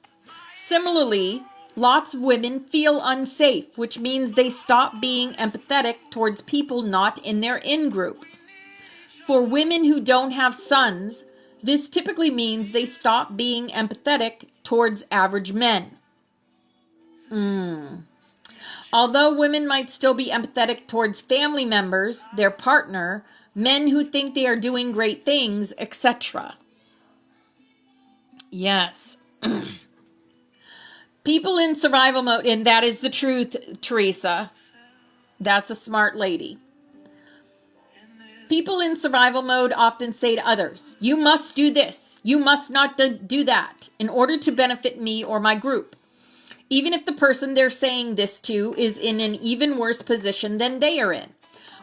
Similarly, lots of women feel unsafe, which means they stop being empathetic towards people not in their in-group. For women who don't have sons, this typically means they stop being empathetic towards average men. Although women might still be empathetic towards family members, their partner, men who think they are doing great things, etc. Yes. People in survival mode, and that is the truth, Teresa. That's a smart lady. People in survival mode often say to others, you must do this, you must not do that, in order to benefit me or my group. Even if the person they're saying this to is in an even worse position than they are in.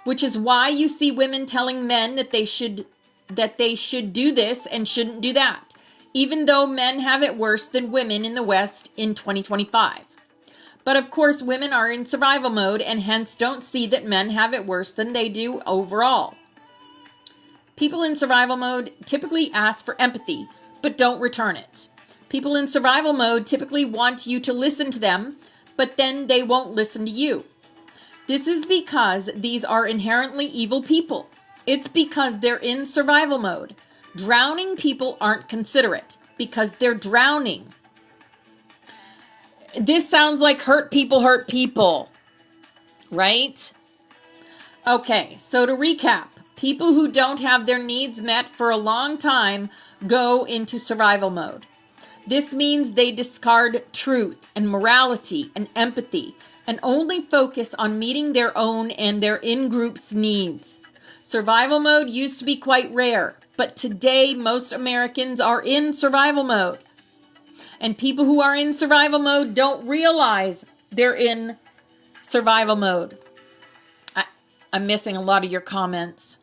Which is why you see women telling men that they should do this and shouldn't do that, even though men have it worse than women in the West in 2025. But of course, women are in survival mode and hence don't see that men have it worse than they do overall. People in survival mode typically ask for empathy, but don't return it. People in survival mode typically want you to listen to them, but then they won't listen to you. This is because these are inherently evil people. It's because they're in survival mode. Drowning people aren't considerate because they're drowning. This sounds like hurt people, right? Okay, so to recap, people who don't have their needs met for a long time go into survival mode. This means they discard truth and morality and empathy and only focus on meeting their own and their in-group's needs. Survival mode used to be quite rare, but today most Americans are in survival mode. And people who are in survival mode don't realize they're in survival mode. I'm missing a lot of your comments.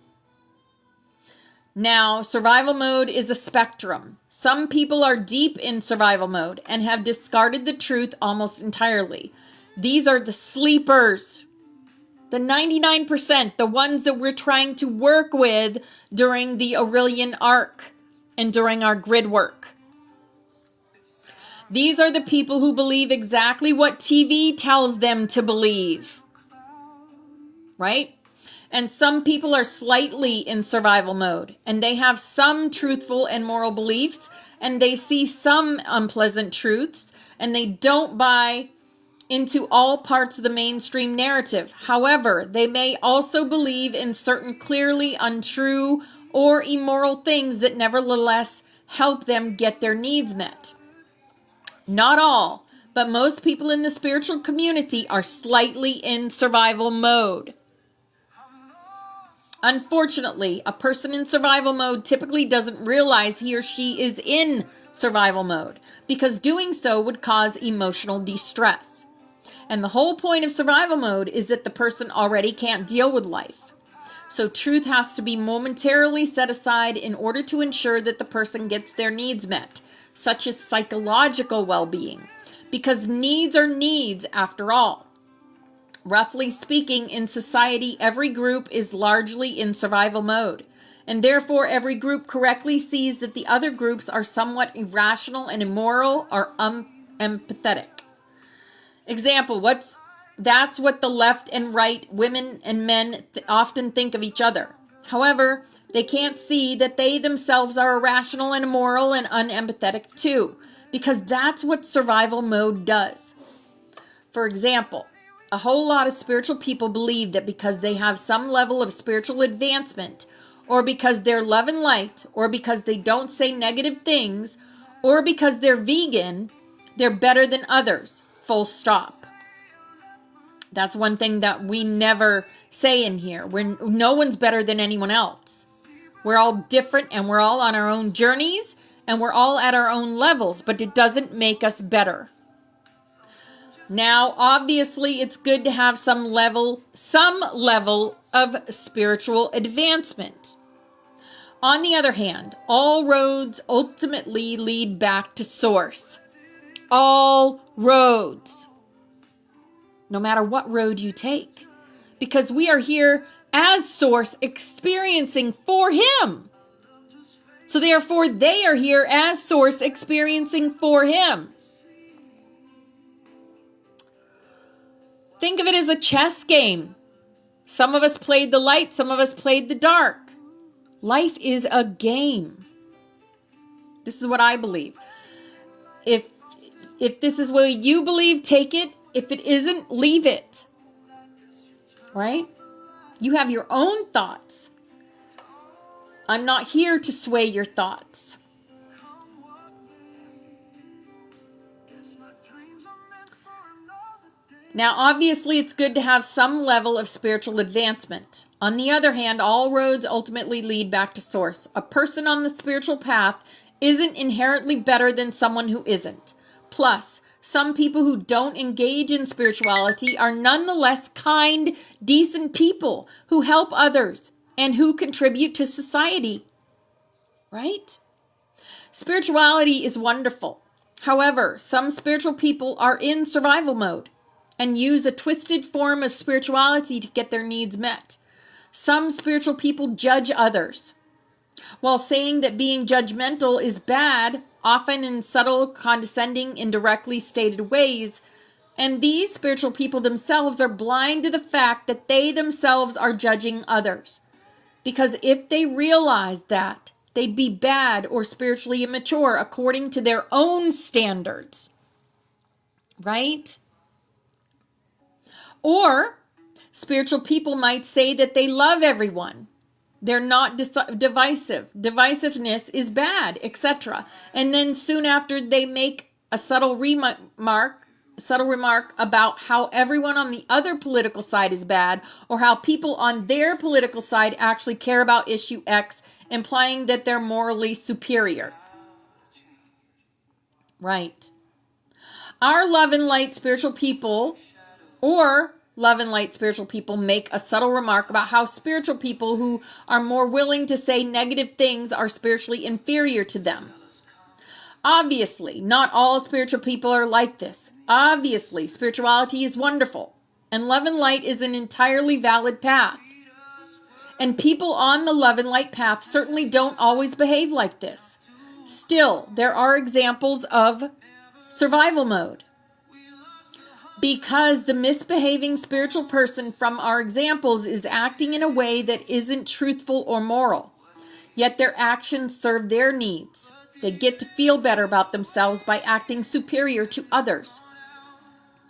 Now, survival mode is a spectrum. Some people are deep in survival mode and have discarded the truth almost entirely. These are the sleepers. The 99%, the ones that we're trying to work with during the Aurelian arc and during our grid work. These are the people who believe exactly what TV tells them to believe. Right? And some people are slightly in survival mode, and they have some truthful and moral beliefs, and they see some unpleasant truths, and they don't buy into all parts of the mainstream narrative. However, they may also believe in certain clearly untrue or immoral things that nevertheless help them get their needs met. Not all, but most people in the spiritual community are slightly in survival mode. Unfortunately, a person in survival mode typically doesn't realize he or she is in survival mode because doing so would cause emotional distress. And the whole point of survival mode is that the person already can't deal with life. So truth has to be momentarily set aside in order to ensure that the person gets their needs met, such as psychological well-being, because needs are needs after all. Roughly speaking, in society, every group is largely in survival mode, and therefore every group correctly sees that the other groups are somewhat irrational and immoral or unempathetic. Example, that's what the left and right, women and men often think of each other. However, they can't see that they themselves are irrational and immoral and unempathetic too, because that's what survival mode does. For example, a whole lot of spiritual people believe that because they have some level of spiritual advancement, or because they're love and light, or because they don't say negative things, or because they're vegan, they're better than others. Full stop. That's one thing that we never say in here. No one's better than anyone else. We're all different and we're all on our own journeys and we're all at our own levels, but it doesn't make us better. Now, obviously, it's good to have some level of spiritual advancement. On the other hand, all roads ultimately lead back to source. All roads. no matter what road you take. Because we are here as source experiencing for him. So therefore, they are here as source experiencing for him. Think of it as a chess game. Some of us played the light, some of us played the dark. Life is a game. This is what I believe. If this is what you believe, take it. If it isn't, leave it. Right? You have your own thoughts. I'm not here to sway your thoughts. Now, obviously, it's good to have some level of spiritual advancement. On the other hand, all roads ultimately lead back to source. A person on the spiritual path isn't inherently better than someone who isn't. Plus, some people who don't engage in spirituality are nonetheless kind, decent people who help others and who contribute to society. Right? Spirituality is wonderful. However, some spiritual people are in survival mode and use a twisted form of spirituality to get their needs met. Some spiritual people judge others, while saying that being judgmental is bad, often in subtle, condescending, indirectly stated ways. And these spiritual people themselves are blind to the fact that they themselves are judging others. Because if they realized that, they'd be bad or spiritually immature according to their own standards. Right? Or spiritual people might say that they love everyone. They're not divisive. Divisiveness is bad, etc. And then soon after they make a subtle remark about how everyone on the other political side is bad, or how people on their political side actually care about issue X, implying that they're morally superior. Right. Our love and light spiritual people, or love and light spiritual people, make a subtle remark about how spiritual people who are more willing to say negative things are spiritually inferior to them. Obviously, not all spiritual people are like this. Obviously, spirituality is wonderful, and love and light is an entirely valid path. And people on the love and light path certainly don't always behave like this. Still, there are examples of survival mode. Because the misbehaving spiritual person from our examples is acting in a way that isn't truthful or moral. Yet their actions serve their needs. They get to feel better about themselves by acting superior to others.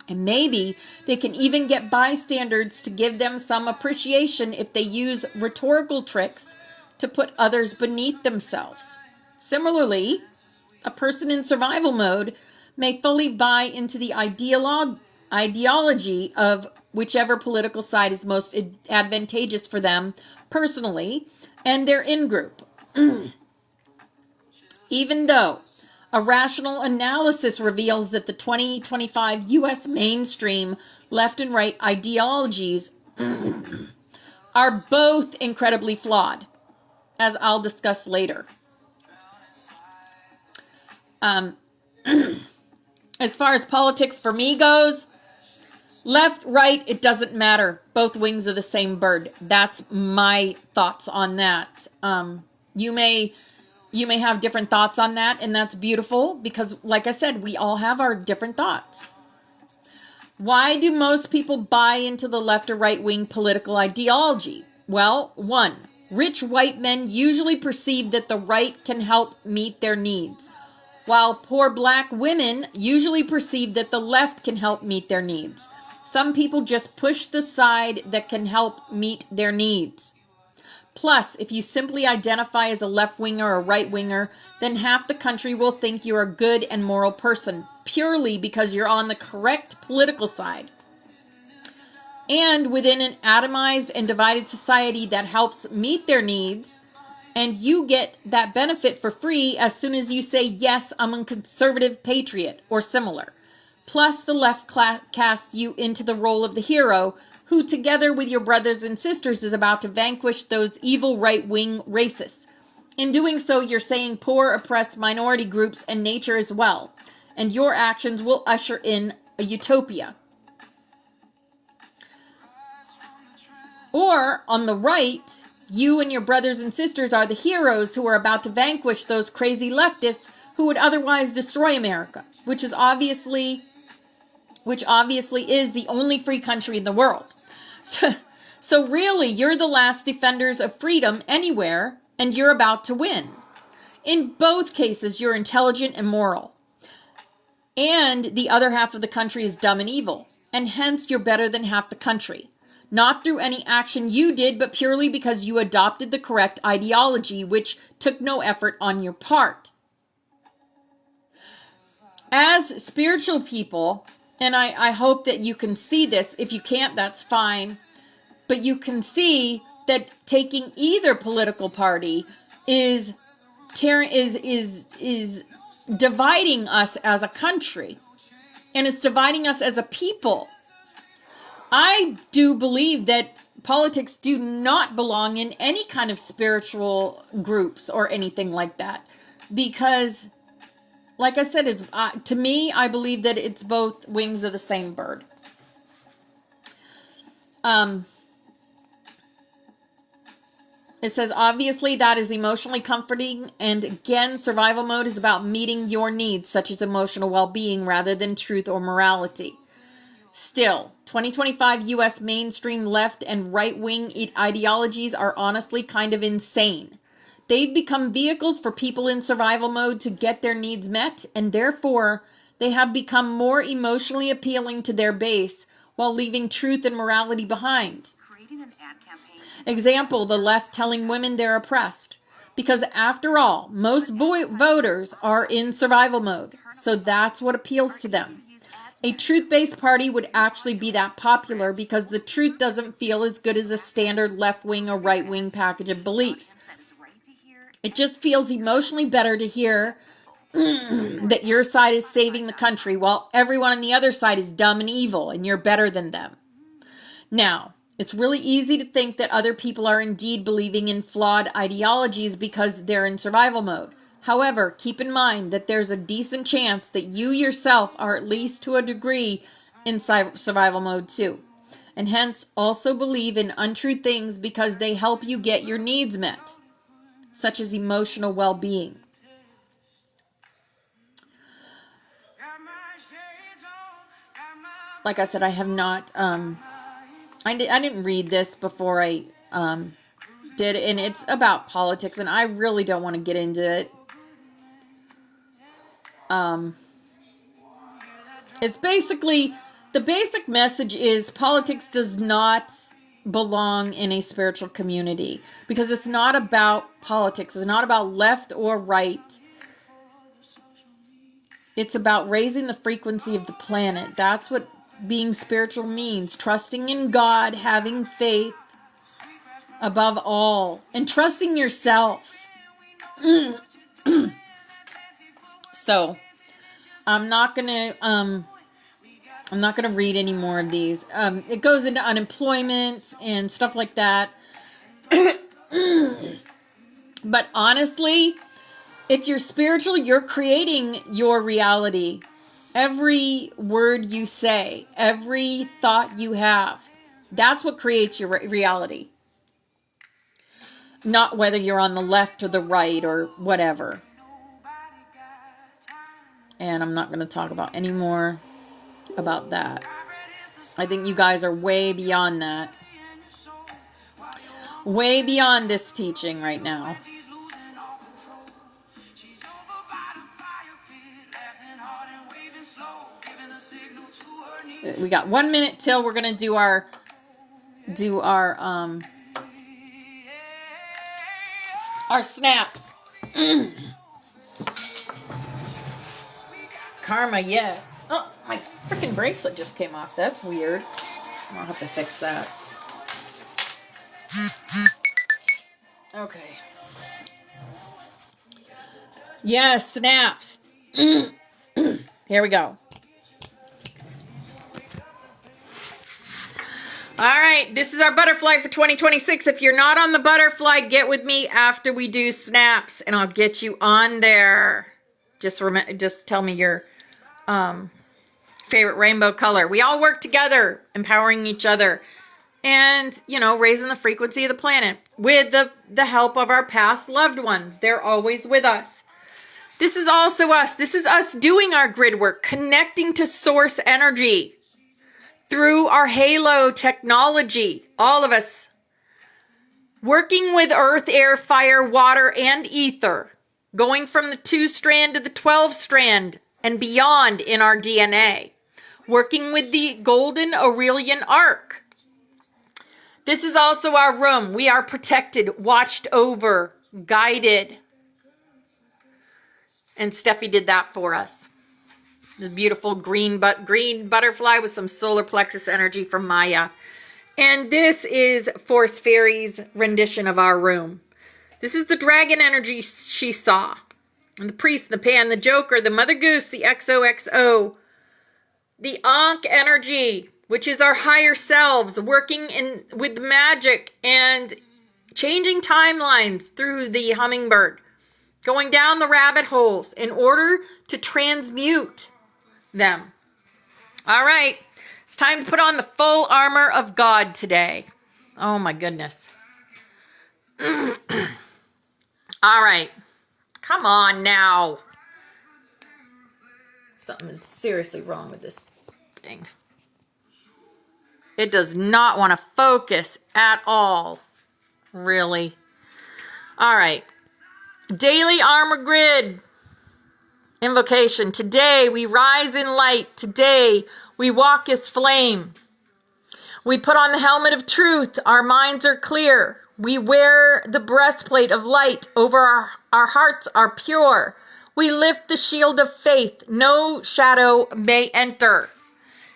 And maybe they can even get bystanders to give them some appreciation if they use rhetorical tricks to put others beneath themselves. Similarly, a person in survival mode may fully buy into the ideology of whichever political side is most advantageous for them personally and their in-group. Even though a rational analysis reveals that the 2025 U.S. mainstream left and right ideologies are both incredibly flawed, as I'll discuss later. As far as politics for me goes, left, right, it doesn't matter. Both wings of the same bird. That's my thoughts on that. You may have different thoughts on that, and that's beautiful because, like I said, we all have our different thoughts. Why do most people buy into the left or right wing political ideology? Well, 1, rich white men usually perceive that the right can help meet their needs, while poor black women usually perceive that the left can help meet their needs. Some people just push the side that can help meet their needs. Plus, if you simply identify as a left-winger or a right-winger, then half the country will think you're a good and moral person, purely because you're on the correct political side. And within an atomized and divided society that helps meet their needs, and you get that benefit for free as soon as you say, yes, I'm a conservative patriot, or similar. Plus, the left casts you into the role of the hero, who together with your brothers and sisters is about to vanquish those evil right-wing racists. In doing so, you're saying poor, oppressed minority groups and nature as well, and your actions will usher in a utopia. Or on the right, you and your brothers and sisters are the heroes who are about to vanquish those crazy leftists who would otherwise destroy America, which obviously is the only free country in the world. So really, you're the last defenders of freedom anywhere, and you're about to win. In both cases, you're intelligent and moral. And the other half of the country is dumb and evil, and hence you're better than half the country. Not through any action you did, but purely because you adopted the correct ideology, which took no effort on your part. As spiritual people, and I hope that you can see this. If you can't, that's fine. But you can see that taking either political party is dividing us as a country. And it's dividing us as a people. I do believe that politics do not belong in any kind of spiritual groups or anything like that. Because, like I said, it's to me, I believe that it's both wings of the same bird. It says, obviously, that is emotionally comforting. And again, survival mode is about meeting your needs, such as emotional well-being, rather than truth or morality. Still, 2025 U.S. mainstream left and right-wing ideologies are honestly kind of insane. They've become vehicles for people in survival mode to get their needs met, and therefore, they have become more emotionally appealing to their base while leaving truth and morality behind. Example, the left telling women they're oppressed. Because after all, most voters are in survival mode, so that's what appeals to them. A truth-based party would actually be that popular because the truth doesn't feel as good as a standard left-wing or right-wing package of beliefs. It just feels emotionally better to hear that your side is saving the country while everyone on the other side is dumb and evil and you're better than them. Now, it's really easy to think that other people are indeed believing in flawed ideologies because they're in survival mode. However, keep in mind that there's a decent chance that you yourself are at least to a degree in survival mode too. And hence also believe in untrue things because they help you get your needs met, such as emotional well-being. Like I said, I have not... I didn't read this before I did, and it's about politics, and I really don't want to get into it. It's basically, the basic message is politics does not belong in a spiritual community, because it's not about politics. It's not about left or right. It's about raising the frequency of the planet. That's what being spiritual means. Trusting in God, having faith above all, and trusting yourself. So, I'm not gonna read any more of these. It goes into unemployment and stuff like that. But honestly, if you're spiritual, you're creating your reality. Every word you say, every thought you have, that's what creates your reality. Not whether you're on the left or the right or whatever. And I'm not going to talk about any more about that. I think you guys are way beyond that. Way beyond this teaching right now. We got 1 minute till we're gonna do our snaps. Karma, yes. Oh, my freaking bracelet just came off. That's weird. I'll have to fix that. Okay. Yes, snaps. Here we go. All right, this is our butterfly for 2026. If you're not on the butterfly, get with me after we do snaps, and I'll get you on there. Just tell me your favorite rainbow color. We all work together, empowering each other. and, you know, raising the frequency of the planet with the help of our past loved ones. They're always with us. This is also us. This is us doing our grid work, connecting to source energy through our halo technology. All of us working with earth, air, fire, water, and ether, going from the 2-strand to the 12-strand and beyond in our DNA, working with the golden Aurelian arc. This is also our room. We are protected, watched over, guided. And Steffi did that for us. The beautiful green butterfly with some solar plexus energy from Maya. And this is Force Fairy's rendition of our room. This is the dragon energy she saw. And the priest, the pan, the joker, the mother goose, the XOXO. The Ankh energy, which is our higher selves, working with magic and changing timelines through the hummingbird. Going down the rabbit holes in order to transmute them. All right. It's time to put on the full armor of God today. Oh my goodness. All right. Come on now. Something is seriously wrong with this thing. It does not want to focus at all. Really. All right. Daily armor grid. Invocation. Today we rise in light. Today we walk as flame. We put on the helmet of truth. Our minds are clear. We wear the breastplate of light over our hearts are pure. We lift the shield of faith. No shadow may enter.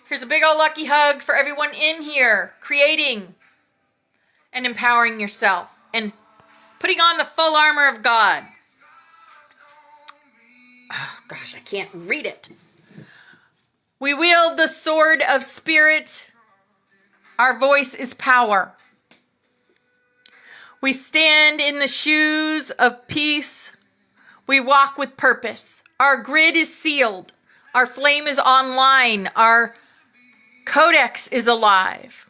Here's a big old lucky hug for everyone in here, creating and empowering yourself and putting on the full armor of God. Oh, gosh, I can't read it. We wield the sword of spirit. Our voice is power. We stand in the shoes of peace. We walk with purpose. Our grid is sealed. Our flame is online. Our codex is alive.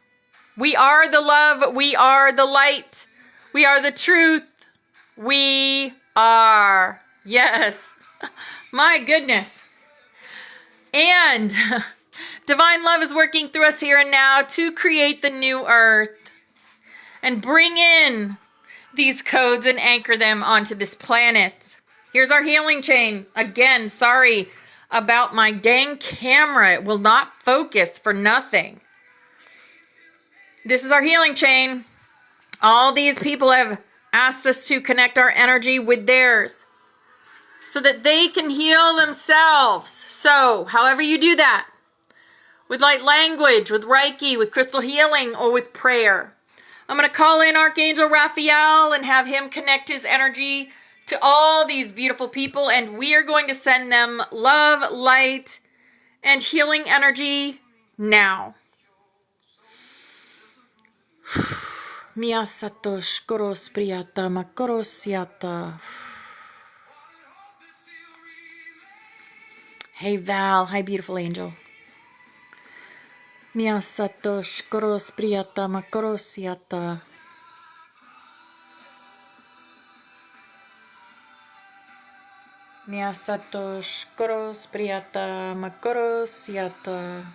We are the love. We are the light. We are the truth. We are. Yes. My goodness. And divine love is working through us here and now to create the new earth and bring in these codes and anchor them onto this planet. Here's our healing chain. Again, sorry about my dang camera. It will not focus for nothing. This is our healing chain. All these people have asked us to connect our energy with theirs so that they can heal themselves. So, however you do that, with light language, with Reiki, with crystal healing, or with prayer. I'm going to call in Archangel Raphael and have him connect his energy to all these beautiful people, and we are going to send them love, light, and healing energy now. Miasatosh koros priyata makorosiata. Hey Val, hi beautiful angel. Miasatosh koros priyata makorosiata. Miasatosh koros priyata makorosiata.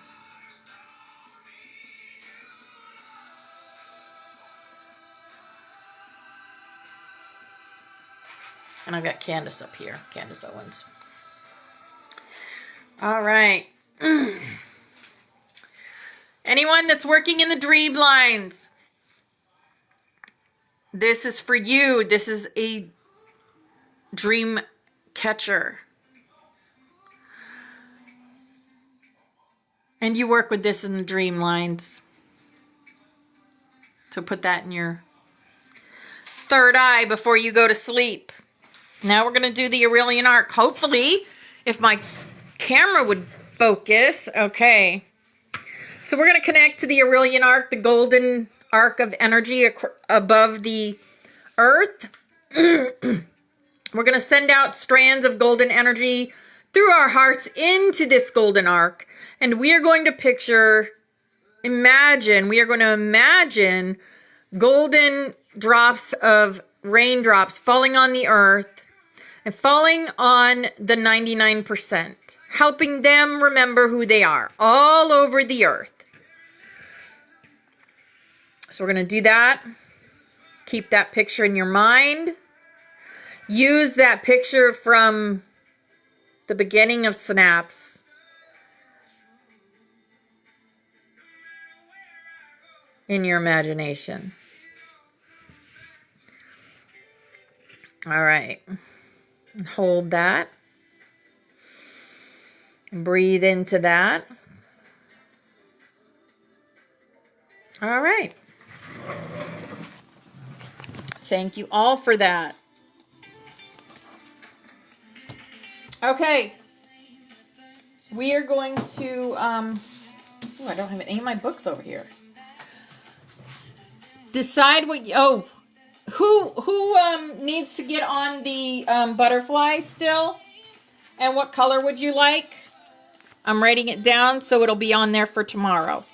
And I've got Candace up here, Candace Owens. All right. Anyone that's working in the dream lines, this is for you. This is a dream catcher. And you work with this in the dream lines. So put that in your third eye before you go to sleep. Now we're going to do the Aurelian arc. Hopefully, if my camera would focus. Okay. So we're going to connect to the Aurelian arc, the golden arc of energy above the earth. We're going to send out strands of golden energy through our hearts into this golden arc. And we are going to picture imagine, we are going to imagine golden drops of raindrops falling on the earth and falling on the 99%, helping them remember who they are all over the earth. So we're going to do that. Keep that picture in your mind. Use that picture from the beginning of Snaps. In your imagination. All right. Hold that. Breathe into that. All right. Thank you all for that. Okay. We are going to, I don't have any of my books over here. Decide what, who needs to get on the butterfly still? And what color would you like? I'm writing it down so it'll be on there for tomorrow.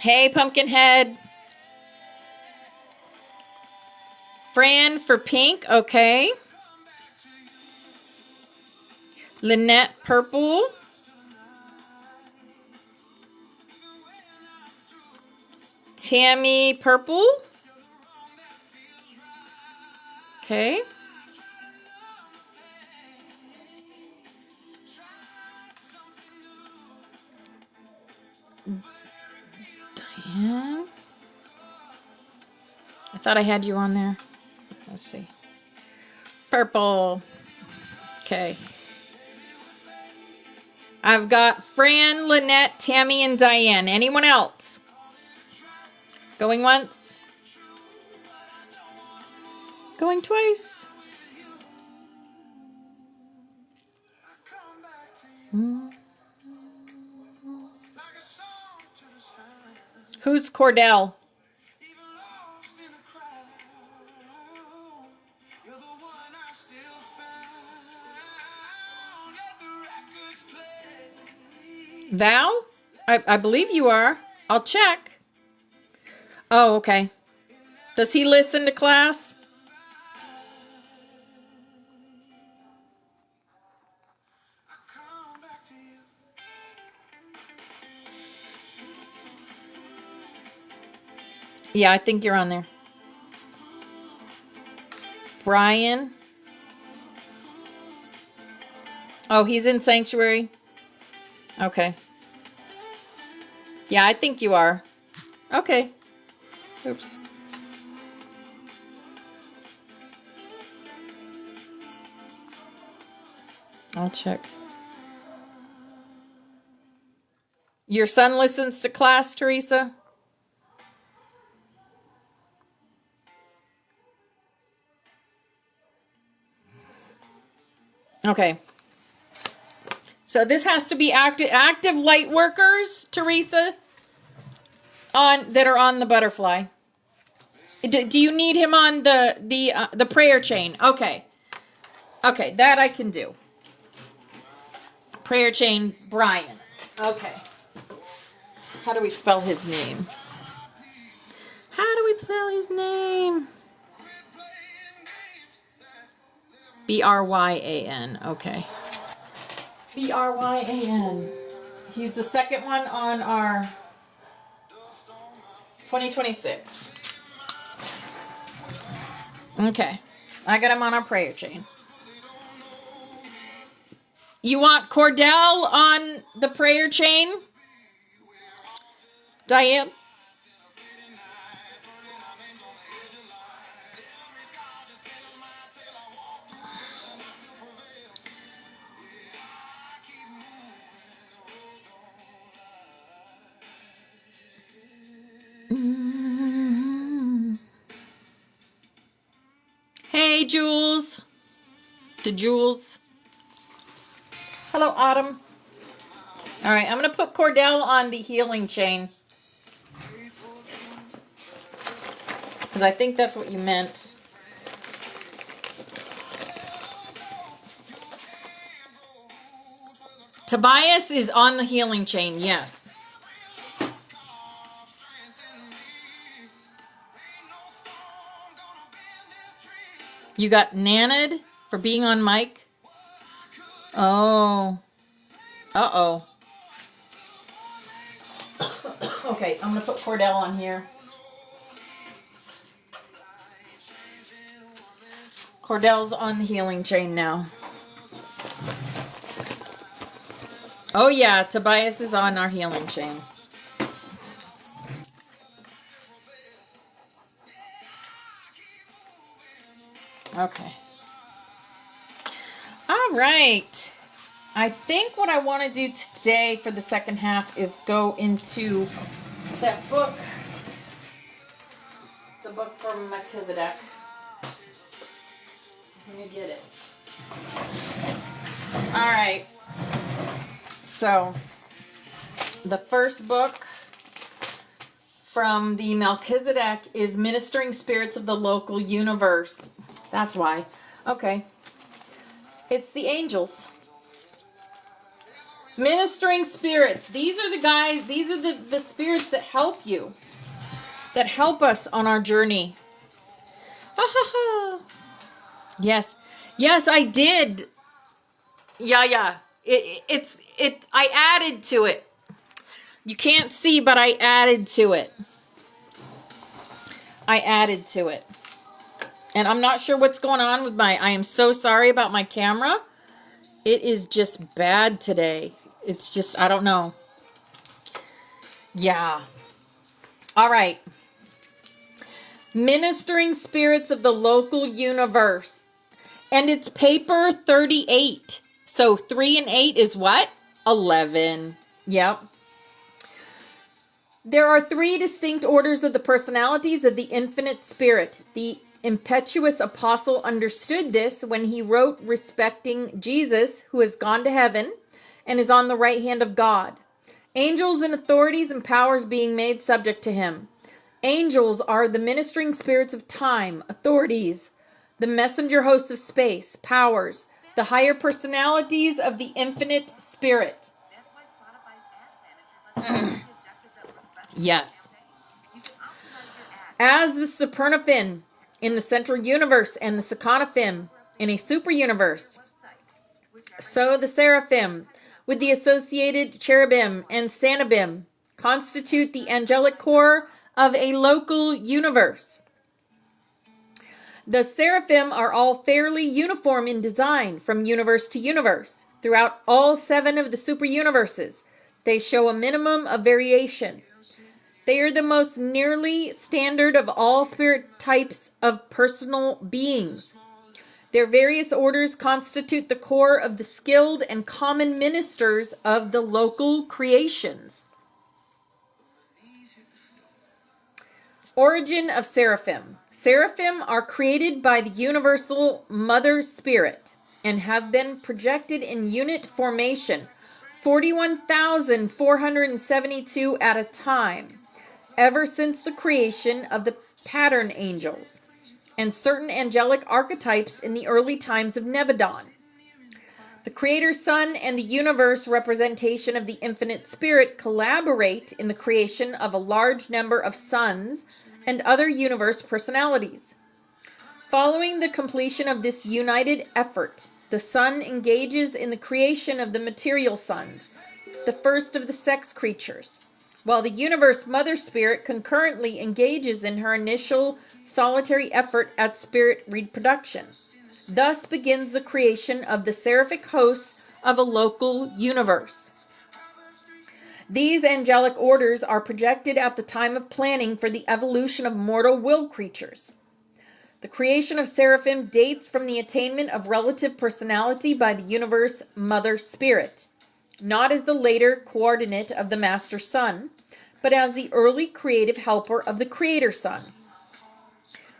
Hey, Pumpkinhead. Fran for pink, okay. Lynette purple. Tammy purple. Okay. Diane. I thought I had you on there. Let's see. Purple. Okay. I've got Fran, Lynette, Tammy, and Diane. Anyone else? Going once? Going twice? Who's Cordell? Val? I believe you are. I'll check. Oh, okay. Does he listen to class? Yeah, I think you're on there. Brian. Oh, he's in Sanctuary. Okay. Yeah, I think you are. Okay. Oops. I'll check. Your son listens to class, Teresa? Okay. So this has to be active light workers, Teresa, that are on the butterfly. Do you need him on the prayer chain? Okay. Okay, that I can do. Prayer chain, Brian. Okay. How do we spell his name? How do we spell his name? B-R-Y-A-N. Okay. B-R-Y-A-N. He's the second one on our 2026. Okay. I got him on our prayer chain. You want Cordell on the prayer chain? Diane? Hey, Jules. To Jules. Hello, Autumn. All right, I'm going to put Cordell on the healing chain. Because I think that's what you meant. Tobias is on the healing chain, yes. You got nanted for being on mic? Oh. Uh-oh. Okay, I'm going to put Cordell on here. Cordell's on the healing chain now. Oh yeah, Tobias is on our healing chain. Okay. All right. I think what I want to do today for the second half is go into that book. The book from Melchizedek. Let me get it. All right. So, the first book from the Melchizedek is Ministering Spirits of the Local Universe. That's why. Okay. It's the angels. Ministering spirits. These are the guys, these are the spirits that help you. That help us on our journey. Ha ha ha. Yes. Yes, I did. Yeah. I added to it. You can't see, but I added to it. And I'm not sure what's going on with I am so sorry about my camera. It is just bad today. It's just, I don't know. Yeah. All right. Ministering Spirits of the Local Universe. And it's paper 38. So 3 and 8 is what? 11. Yep. There are 3 distinct orders of the personalities of the infinite spirit. The impetuous apostle understood this when he wrote respecting Jesus, who has gone to heaven and is on the right hand of God. Angels and authorities and powers being made subject to him. Angels are the ministering spirits of time, authorities, the messenger hosts of space, powers, the higher personalities of the infinite spirit. Yes. As the Supernophim in the central universe and the Seconophim in a super universe, so the Seraphim with the associated cherubim and Sanabim constitute the angelic core of a local universe. The Seraphim are all fairly uniform in design from universe to universe. Throughout all 7 of the super universes, they show a minimum of variation. They are the most nearly standard of all spirit types of personal beings. Their various orders constitute the core of the skilled and common ministers of the local creations. Origin of Seraphim. Seraphim are created by the universal Mother Spirit and have been projected in unit formation, 41,472 at a time, ever since the creation of the pattern angels and certain angelic archetypes in the early times of Nebadon. The Creator Son and the universe representation of the infinite spirit collaborate in the creation of a large number of sons and other universe personalities. Following the completion of this united effort, the Son engages in the creation of the material sons, the first of the sex creatures, while the universe Mother Spirit concurrently engages in her initial solitary effort at spirit reproduction. Thus begins the creation of the seraphic hosts of a local universe. These angelic orders are projected at the time of planning for the evolution of mortal will creatures. The creation of seraphim dates from the attainment of relative personality by the universe Mother Spirit, not as the later coordinate of the Master Son, but as the early creative helper of the Creator Son.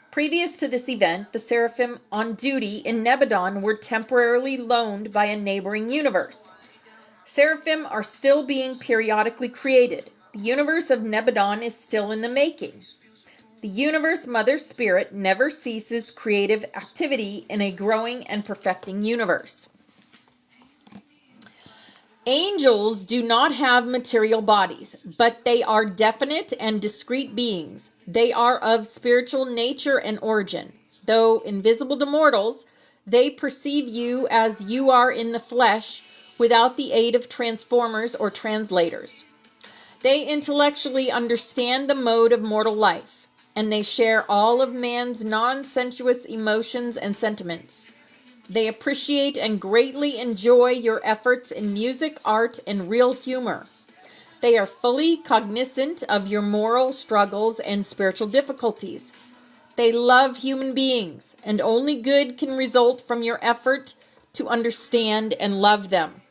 Previous to this event, the seraphim on duty in Nebadon were temporarily loaned by a neighboring universe. Seraphim are still being periodically created. The universe of Nebadon is still in the making. The universe Mother Spirit never ceases creative activity in a growing and perfecting universe. Angels do not have material bodies, but they are definite and discrete beings. They are of spiritual nature and origin. Though invisible to mortals, they perceive you as you are in the flesh without the aid of transformers or translators. They intellectually understand the mode of mortal life, and they share all of man's non-sensuous emotions and sentiments. They appreciate and greatly enjoy your efforts in music, art, and real humor. They are fully cognizant of your moral struggles and spiritual difficulties. They love human beings, and only good can result from your effort to understand and love them.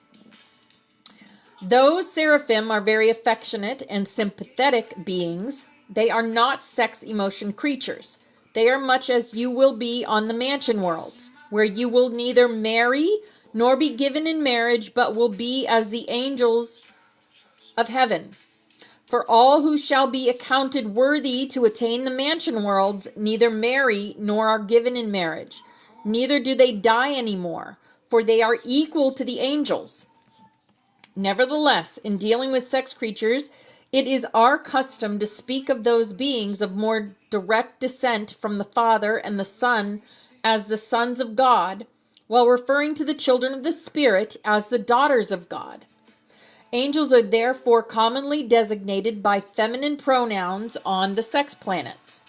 Though seraphim are very affectionate and sympathetic beings, they are not sex emotion creatures. They are much as you will be on the mansion worlds, where you will neither marry nor be given in marriage, but will be as the angels of heaven. For all who shall be accounted worthy to attain the mansion worlds neither marry nor are given in marriage. Neither do they die anymore, for they are equal to the angels. Nevertheless, in dealing with sex creatures, it is our custom to speak of those beings of more direct descent from the Father and the Son as the sons of God, while referring to the children of the Spirit as the daughters of God. Angels are therefore commonly designated by feminine pronouns on the sex planets.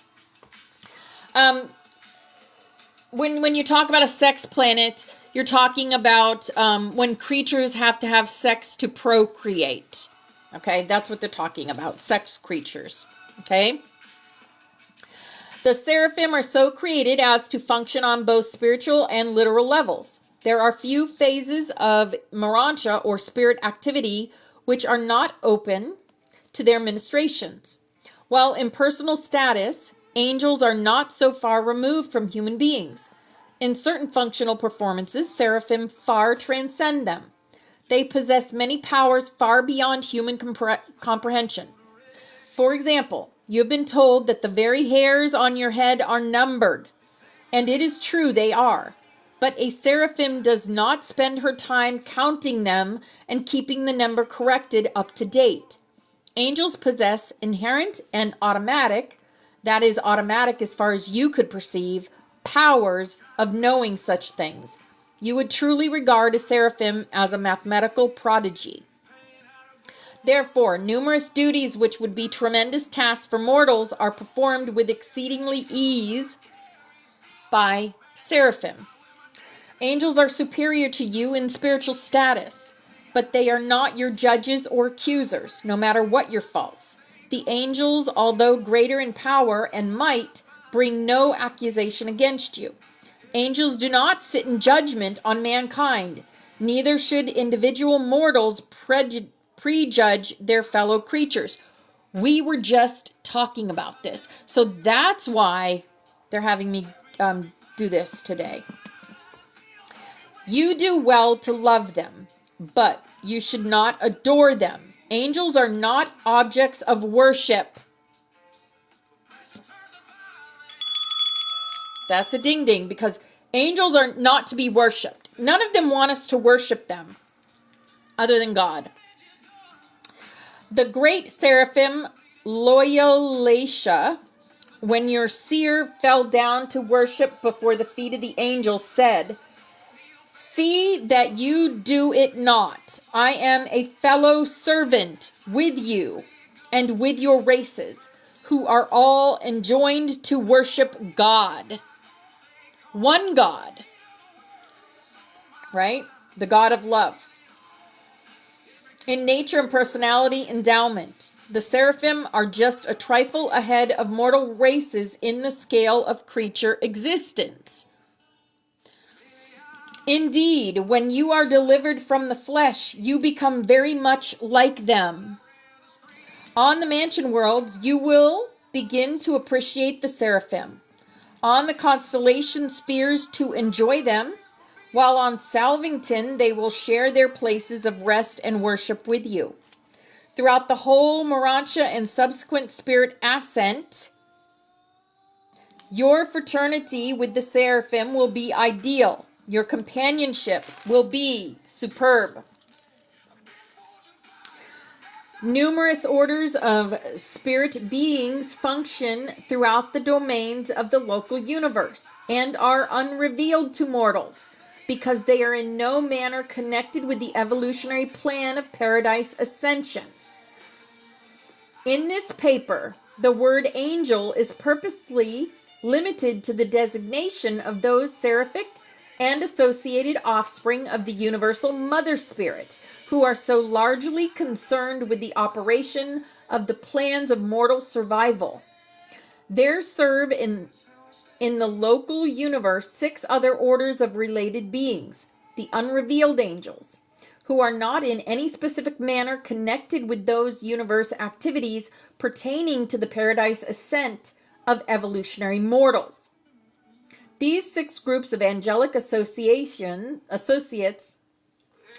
When you talk about a sex planet, you're talking about when creatures have to have sex to procreate. Okay, that's what they're talking about, sex creatures. Okay? The seraphim are so created as to function on both spiritual and literal levels. There are few phases of Marancha or spirit activity which are not open to their ministrations. While in personal status, angels are not so far removed from human beings. In certain functional performances, seraphim far transcend them. They possess many powers far beyond human comprehension. For example, you have been told that the very hairs on your head are numbered, and it is true they are. But a seraphim does not spend her time counting them and keeping the number corrected up to date. Angels possess inherent and automatic, that is automatic as far as you could perceive, powers of knowing such things. You would truly regard a seraphim as a mathematical prodigy. Therefore, numerous duties which would be tremendous tasks for mortals are performed with exceedingly ease by seraphim. Angels are superior to you in spiritual status, but they are not your judges or accusers, no matter what your faults. The angels, although greater in power and might, bring no accusation against you. Angels do not sit in judgment on mankind, neither should individual mortals prejudge their fellow creatures. We were just talking about this, so that's why they're having me do this today. You do well to love them, but you should not adore them. Angels are not objects of worship. That's a ding ding, because angels are not to be worshipped. None of them want us to worship them other than God. The great seraphim Loyalatia, when your seer fell down to worship before the feet of the angels, said, "See that you do it not. I am a fellow servant with you and with your races, who are all enjoined to worship God." One God, right? The God of love. In nature and personality endowment, the seraphim are just a trifle ahead of mortal races in the scale of creature existence. Indeed, when you are delivered from the flesh, you become very much like them. On the mansion worlds, you will begin to appreciate the seraphim. On the constellation spheres to enjoy them, while on Salvington they will share their places of rest and worship with you. Throughout the whole Marancha and subsequent spirit ascent, your fraternity with the seraphim will be ideal. Your companionship will be superb. Numerous orders of spirit beings function throughout the domains of the local universe and are unrevealed to mortals because they are in no manner connected with the evolutionary plan of paradise ascension. In this paper, the word angel is purposely limited to the designation of those seraphic and associated offspring of the universal mother spirit, who are so largely concerned with the operation of the plans of mortal survival. There serve in the local universe 6 other orders of related beings, the unrevealed angels, who are not in any specific manner connected with those universe activities pertaining to the paradise ascent of evolutionary mortals. These 6 groups of angelic associates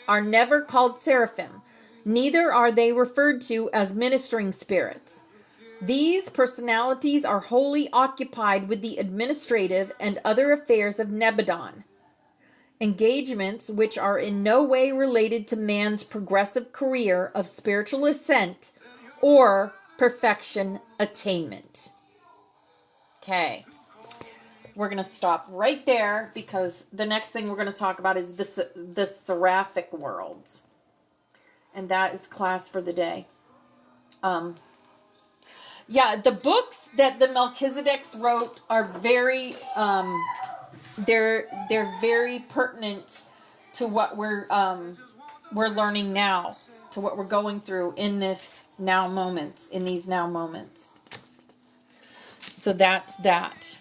are never called seraphim, neither are they referred to as ministering spirits. These personalities are wholly occupied with the administrative and other affairs of Nebadon, engagements which are in no way related to man's progressive career of spiritual ascent or perfection attainment. Okay. We're going to stop right there because the next thing we're going to talk about is the seraphic worlds. And that is class for the day. Yeah, the books that the Melchizedeks wrote are very, they're very pertinent to what we're learning now, to what we're going through in this now moments, in these now moments. So that's that.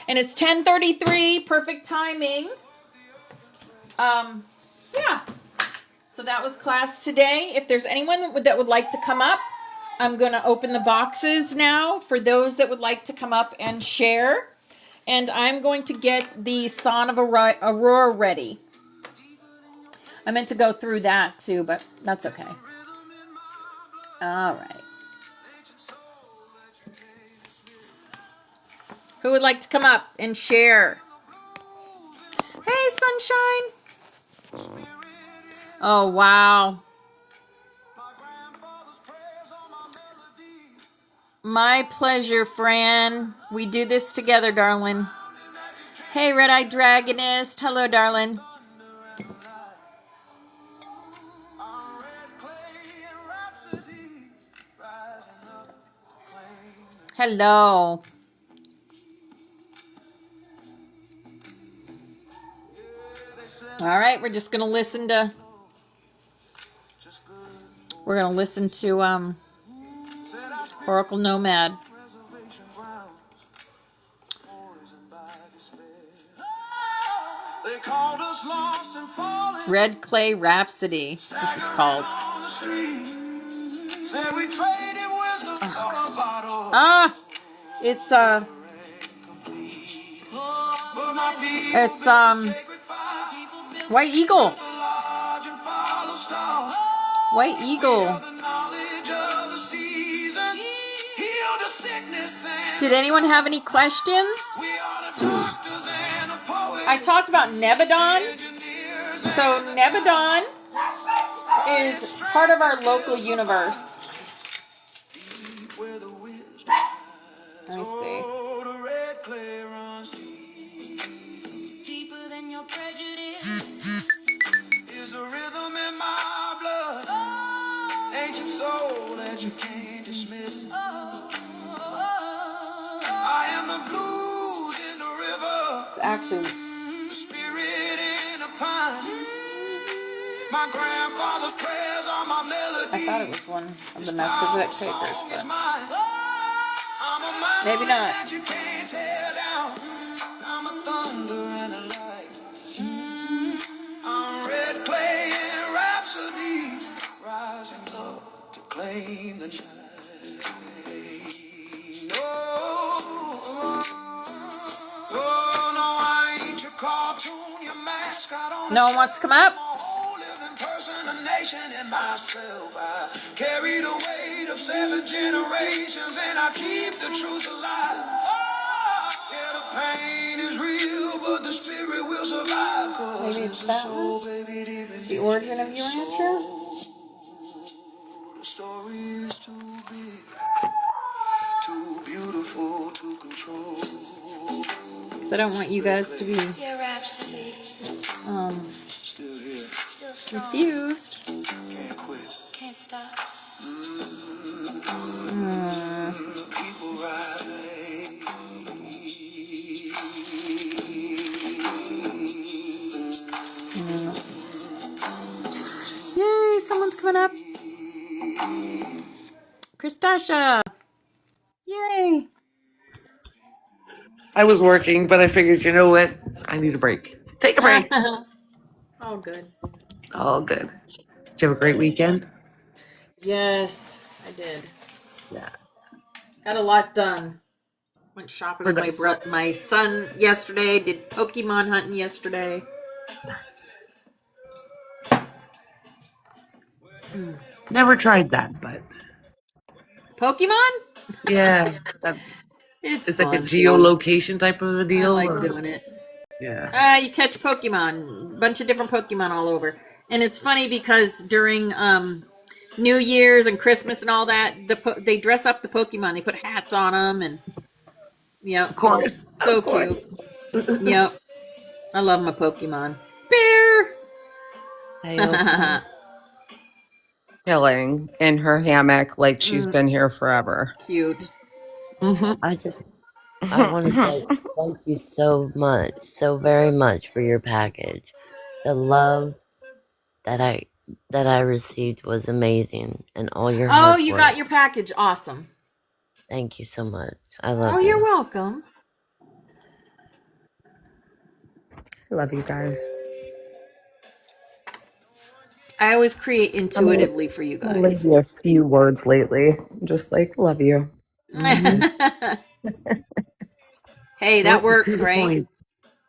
And it's 10:33, perfect timing. Yeah. So that was class today. If there's anyone that would like to come up, I'm going to open the boxes now for those that would like to come up and share. And I'm going to get the Song of Aurora ready. I meant to go through that too, but that's okay. All right. Who would like to come up and share? Hey, sunshine. Oh, wow. My pleasure, Fran. We do this together, darling. Hey, Red-Eyed Dragonist. Hello, darling. Hello. All right, we're just going to listen to... We're going to listen to Oracle Nomad. Red Clay Rhapsody, this is called. It's White Eagle. White Eagle. Did anyone have any questions? I talked about Nebadon. So Nebadon is part of our local universe. Let me see. Is a rhythm in my blood, ancient soul that you can't dismiss. I am the blues in the river. It's actually the spirit in a pine. My grandfather's prayers are my melody. I thought it was one of the Melchizedek papers, but maybe not. You can't tear down. I'm a thunder and a light. I'm red clay and rhapsody, rising up to claim the night. No, I ain't your cartoon, your mascot on. No one wants to come up? In myself, I carry the weight of 7 generations, and I keep the truth alive. Yeah, the pain is real, but the spirit will survive. Maybe it's that one? The origin of your answer? is too big, too beautiful to control. So I don't want you guys to be Your rhapsody. Still here, Still strong. confused. can't quit. Can't stop. People rise. Yay, someone's coming up. Christasha. Yay. I was working, but I figured, you know what? I need a break. Take a break. Oh, good. All good. Did you have a great weekend? Yes, I did. Yeah. Got a lot done. Went shopping with my son yesterday. Did Pokemon hunting yesterday. Never tried that, but Pokemon? yeah. It's It's like a fun. geolocation type of a I deal. like or- doing it. Yeah. You catch Pokemon, a bunch of different Pokemon all over, and it's funny because during New Year's and Christmas and all that, they dress up the Pokemon. They put hats on them, and yep, Of course. so Of course. cute. Yep, I love my Pokemon. Bear. Chilling in her hammock like she's been here forever. Cute. I want to say thank you so much, so very much for your package. The love that I received was amazing, and all your Oh, hard you work. got your package. Awesome. Thank you so much. I love Oh, you. you're welcome. I love you guys. I always create intuitively for you I've guys. you a few words lately. Just like, love you. Hey, that works, To the right? point.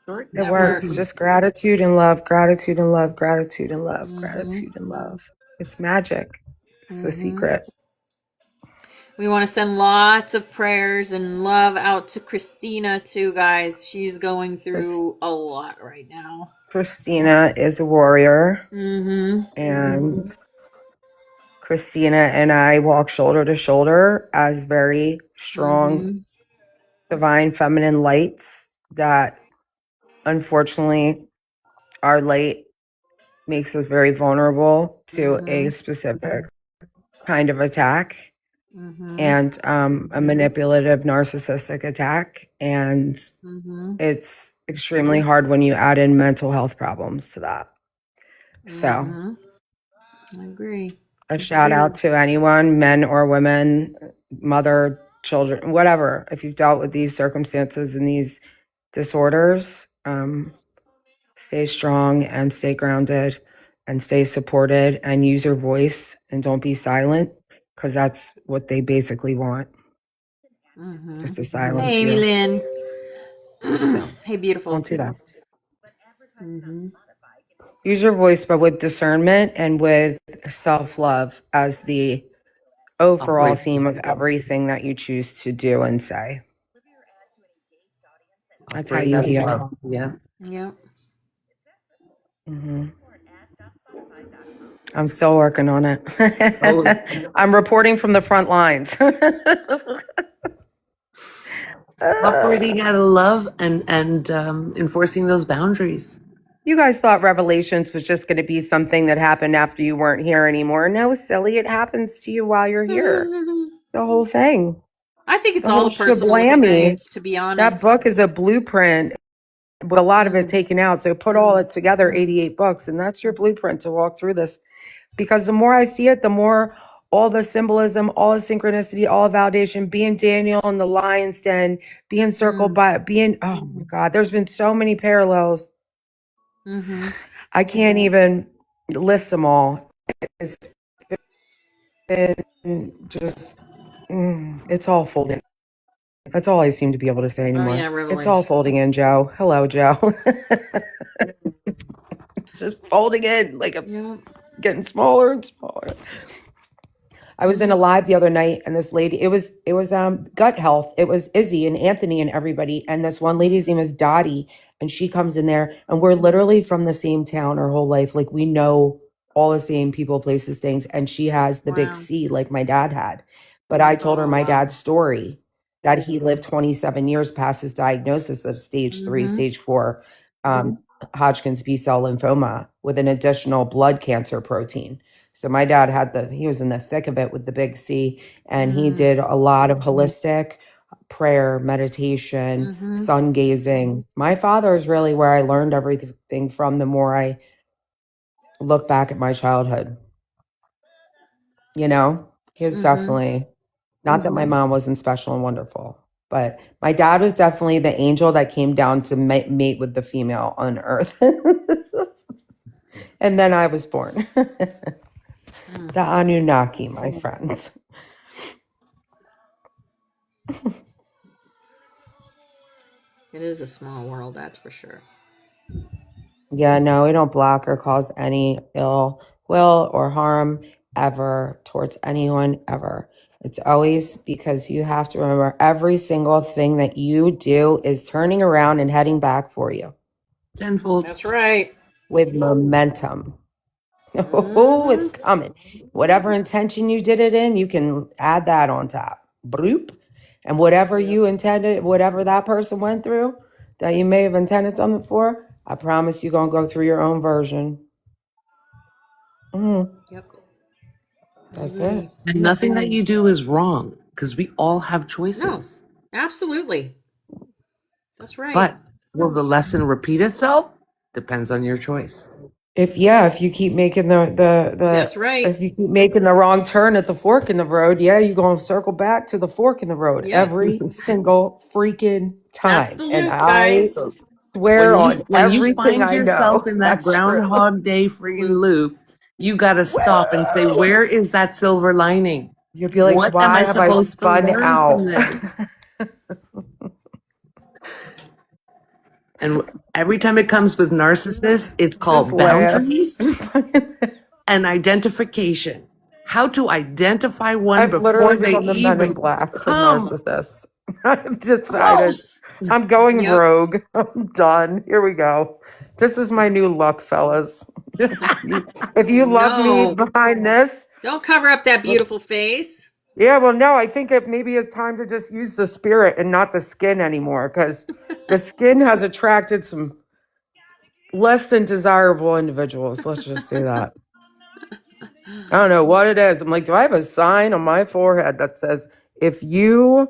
Short, It That works. works. Just gratitude and love, gratitude and love, gratitude and love, gratitude and love. It's magic. It's the secret. We want to send lots of prayers and love out to Christina too, guys. She's going through a lot right now. Christina is a warrior, Mm-hmm. and Christina and I walk shoulder to shoulder as very strong, divine feminine lights that unfortunately our light makes us very vulnerable to a specific kind of attack and a manipulative narcissistic attack, and it's extremely hard when you add in mental health problems to that. So I agree. a shout out to anyone, men or women, mother, children, whatever, if you've dealt with these circumstances and these disorders, stay strong and stay grounded and stay supported and use your voice and don't be silent, because that's what they basically want, is to silence Hey, you. Lynn. So Hey, beautiful. don't do that. Use your voice, but with discernment and with self-love as the overall theme of everything that you choose to do and say. That's how you heal. Yeah. Yep. I'm still working on it. I'm reporting from the front lines. Operating out of love and enforcing those boundaries. You guys thought Revelations was just going to be something that happened after you weren't here anymore. No, silly, it happens to you while you're here. The whole thing. I think it's The all whole a personal shablammy. experience, to be honest. That book is a blueprint with a lot of it taken out. So put all it together, 88 books, and that's your blueprint to walk through this. Because the more I see it, the more all the symbolism, all the synchronicity, all the validation, being Daniel in the lion's den, being circled by, being, oh my God, there's been so many parallels. I can't even list them all. It's been just, it's all folding. That's all I seem to be able to say anymore. yeah, It's Revelation. all folding in, Joe. Hello, Joe. Just folding in, like getting smaller and smaller. I was in a live the other night, and this lady, it was gut health. It was Izzy and Anthony and everybody, and this one lady's name is Dottie, and she comes in there, and we're literally from the same town our whole life. Like, we know all the same people, places, things. And she has the big Wow. C like my dad had. But I told her my dad's story, that he lived 27 years past his diagnosis of stage 3, stage 4 Hodgkin's B-cell lymphoma with an additional blood cancer protein. So my dad he was in the thick of it with the big C, and he did a lot of holistic prayer, meditation, sun gazing. My father is really where I learned everything from the more I look back at my childhood. You know, he was definitely, not that my mom wasn't special and wonderful, but my dad was definitely the angel that came down to mate with the female on earth. And then I was born. The Anunnaki, my friends. It is a small world, that's for sure. Yeah, no, we don't block or cause any ill will or harm ever towards anyone ever. It's always because you have to remember every single thing that you do is turning around and heading back for you Tenfold. That's right. with momentum. Oh, it's coming. Whatever intention you did it in, you can add that on top. Bloop. And whatever you intended, whatever that person went through that you may have intended something for, I promise you're going to go through your own version. Yep. That's it. And nothing that you do is wrong because we all have choices. No, absolutely. That's right. But will the lesson repeat itself? Depends on your choice. If you keep making the That's right. If you keep making the wrong turn at the fork in the road, you're going to circle back to the fork in the road every single freaking time. That's the loop, and guys. I swear on When you everything find I yourself know, in that that's true. Groundhog Day freaking loop, you got to stop and say, where is that silver lining? You'll be like, What why am I have I supposed to spun learn out? from this? And every time it comes with narcissists, it's called Just laugh. boundaries and identification. How to identify one I've before literally they become the Men in even Black for come narcissists. I've decided close. I'm going Yep. rogue. I'm done. Here we go. This is my new luck, fellas. If you love me behind this, Don't cover up that beautiful face. yeah, well, no, I think maybe it's time to just use the spirit and not the skin anymore, because the skin has attracted some less than desirable individuals. Let's just say that. I don't know what it is. I'm like, do I have a sign on my forehead that says, if you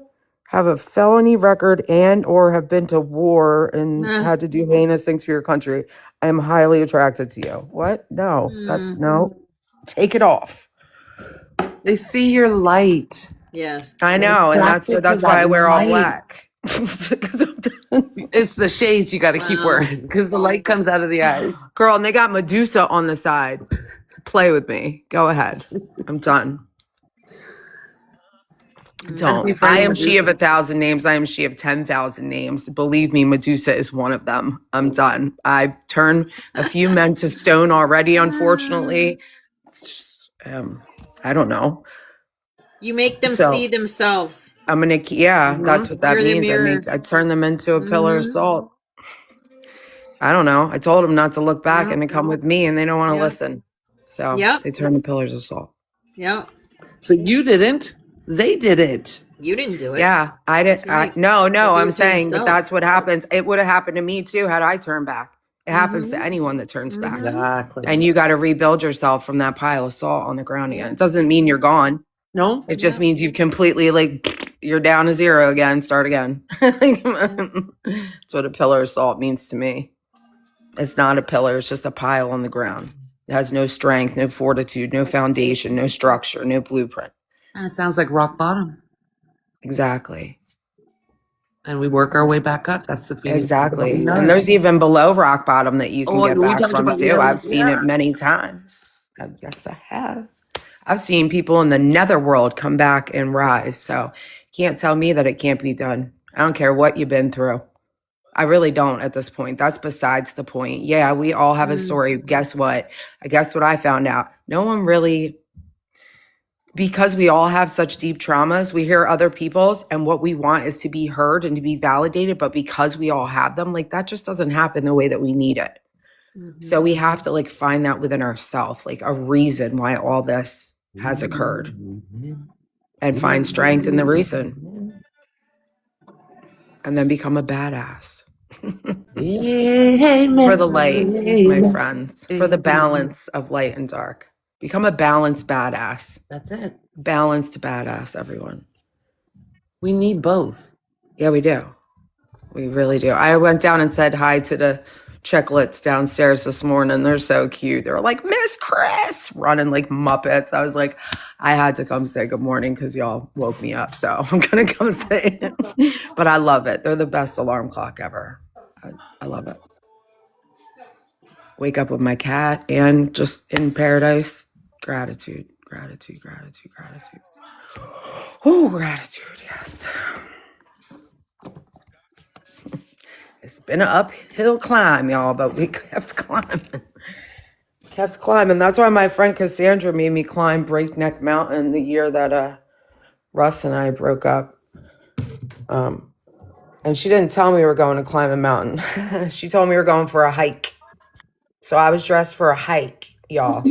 have a felony record and or have been to war and had to do heinous things for your country, I am highly attracted to you? What? No, that's no. Take it off. They see your light. Yes. I know, and that's Attracted to why I that wear all light. black. Because I'm done. It's the shades you got to keep wearing because the light comes out of the eyes. Girl, and they got Medusa on the side. Play with me. Go ahead. I'm done. Don't. I am she of 1,000 names. I am she of 10,000 names. Believe me, Medusa is one of them. I'm done. I've turned a few men to stone already, unfortunately. It's just, I don't know. You make them So- see themselves. I'm going to, that's what that You're the means. mirror. I turn them into a pillar of salt. I don't know. I told them not to look back and to come with me, and they don't want to listen. So they turn to pillars of salt. Yep. So you didn't. They did it. You didn't do it. Yeah, I didn't. right. No, They do I'm it to saying, but themselves. that's what happens. It would have happened to me too had I turned back. It happens to anyone that turns back. Exactly. And you got to rebuild yourself from that pile of salt on the ground again. It doesn't mean you're gone. No. It just means you've completely, like, you're down to zero again, start again. That's what a pillar of salt means to me. It's not a pillar, it's just a pile on the ground. It has no strength, no fortitude, no foundation, no structure, no blueprint. And it sounds like rock bottom. Exactly. And we work our way back up. That's the feeling. Exactly. And there's even below rock bottom that you can Oh, get we back talked from about too. the other- I've seen it many times. Yes, I have. I've seen people in the netherworld come back and rise. So can't tell me that it can't be done. I don't care what you've been through. I really don't at this point. That's besides the point. Yeah, we all have a story. Guess what? I guess what I found out. No one really, because we all have such deep traumas, we hear other people's, and what we want is to be heard and to be validated. But because we all have them, like, that just doesn't happen the way that we need it. So we have to like find that within ourselves, like a reason why all this has occurred, and find strength in the reason, and then become a badass. For the light, my friends, for the balance of light and dark. Become a balanced badass. That's it. Balanced badass, everyone. We need both. Yeah, we do. We really do. I went down and said hi to the chicklets downstairs this morning. They're so cute. They were like, Miss Chris, running like Muppets. I was like, I had to come say good morning because y'all woke me up. So I'm going to come say it. But I love it. They're the best alarm clock ever. I love it. Wake up with my cat and just in paradise. Gratitude, gratitude, gratitude, gratitude. Oh, gratitude, yes. It's been an uphill climb, y'all, but we kept climbing. Kept climbing. That's why my friend Cassandra made me climb Breakneck Mountain the year that Russ and I broke up. And she didn't tell me we were going to climb a mountain. She told me we were going for a hike. So I was dressed for a hike, y'all.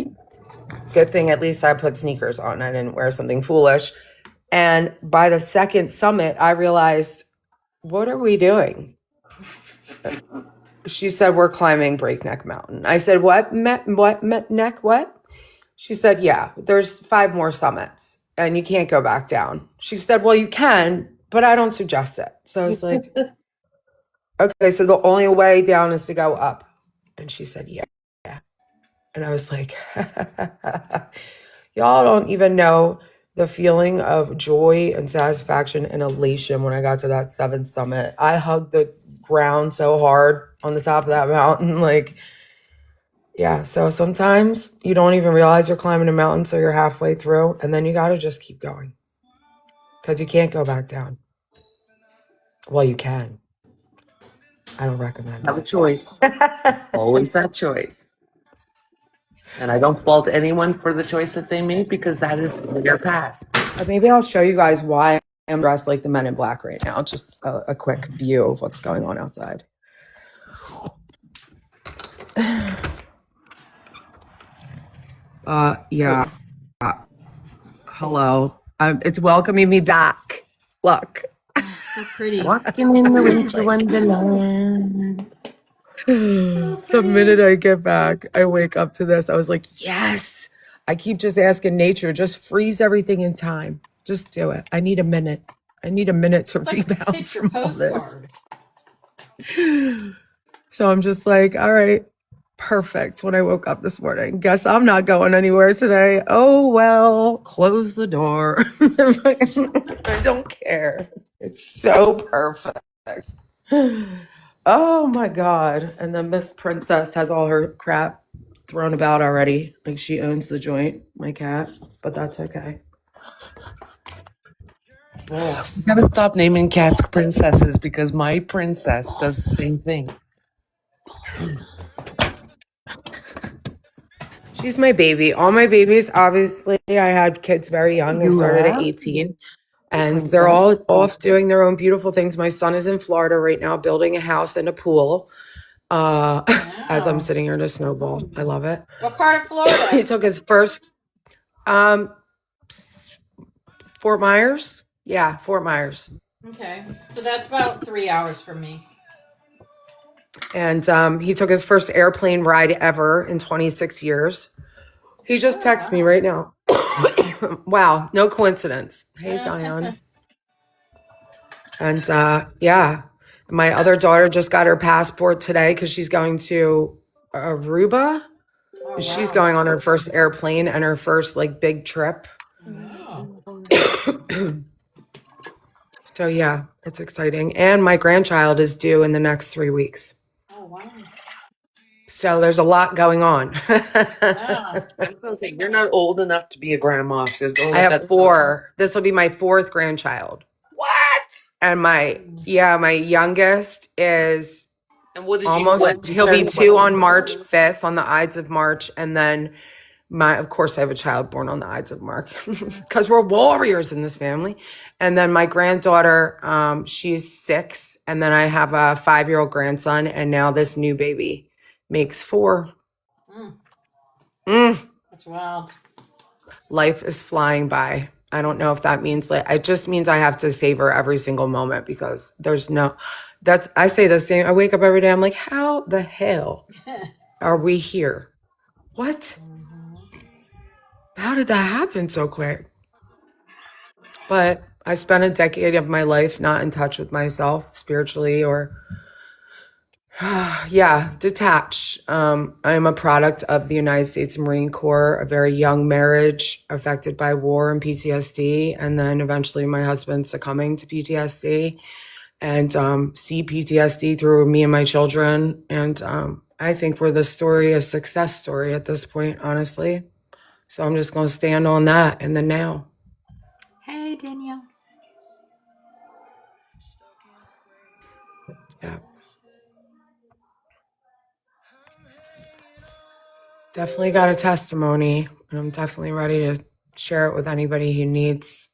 Good thing at least I put sneakers on. I didn't wear something foolish. And by the second summit, I realized, what are we doing? She said, we're climbing Breakneck Mountain. I said, what? Neck? What? She said, yeah, there's 5 more summits and you can't go back down. She said, well, you can, but I don't suggest it. So I was like, okay, so the only way down is to go up. And she said, yeah. And I was like, y'all don't even know the feeling of joy and satisfaction and elation when I got to that 7th summit. I hugged the ground so hard on the top of that mountain. Like, yeah, so sometimes you don't even realize you're climbing a mountain, so you're halfway through, and then you got to just keep going because you can't go back down. Well, you can. I don't recommend Have a it. choice. Always that choice. And I don't fault anyone for the choice that they made because that is their path. Maybe I'll show you guys why I'm dressed like the Men in Black right now. Just a quick view of what's going on outside. Yeah. Hello. It's welcoming me back. Look. So pretty. Walking in the winter wonderland. The minute I get back, I wake up to this. I was like, yes. I keep just asking nature, just freeze everything in time. Just do it. I need a minute. I need a minute to rebound Picture from all this. postcard. So I'm just like, all right, perfect. When I woke up this morning, guess I'm not going anywhere today. Oh, well, close the door. I don't care. It's so perfect. Oh my God. And then Miss Princess has all her crap thrown about already. Like she owns the joint, my cat, but that's okay. Oh, you gotta stop naming cats princesses because my princess does the same thing. She's my baby. All my babies, obviously, I had kids very young. I started at 18. And they're all off doing their own beautiful things. My son is in Florida right now, building a house and a pool. As I'm sitting here in a snowball. I love it. What part of Florida? He took his first Fort Myers. Yeah, Fort Myers. Okay. So that's about 3 hours from me. And he took his first airplane ride ever in 26 years. He just texted me right now. Wow, no coincidence. Hey, Zion. And yeah, my other daughter just got her passport today because she's going to Aruba. Oh, She's wow. going on her first airplane and her first like big trip. Wow. So yeah, it's exciting. And my grandchild is due in the next 3 weeks. Oh, wow. So there's a lot going on. Wow. I was saying, you're not old enough to be a grandma. So don't I let have that 4. This will be my 4th grandchild. What? And my youngest is And what did almost, you? he'll be 2 on March 5th on the Ides of March. And then of course I have a child born on the Ides of March because we're warriors in this family. And then my granddaughter, she's 6. And then I have a 5-year-old grandson and now this new baby makes 4. Mm, Mm. that's wild. Life is flying by. I don't know if that means like it just means I have to savor every single moment because there's no I say the same. I wake up every day, I'm like, how the hell are we here? What? How did that happen so quick? But I spent a decade of my life not in touch with myself spiritually or yeah, detached. I'm a product of the United States Marine Corps, a very young marriage affected by war and PTSD. And then eventually my husband succumbing to PTSD and see PTSD through me and my children. And I think we're a success story at this point, honestly. So I'm just going to stand on that in the now. Hey, Danielle. Yeah. Definitely got a testimony, and I'm definitely ready to share it with anybody who needs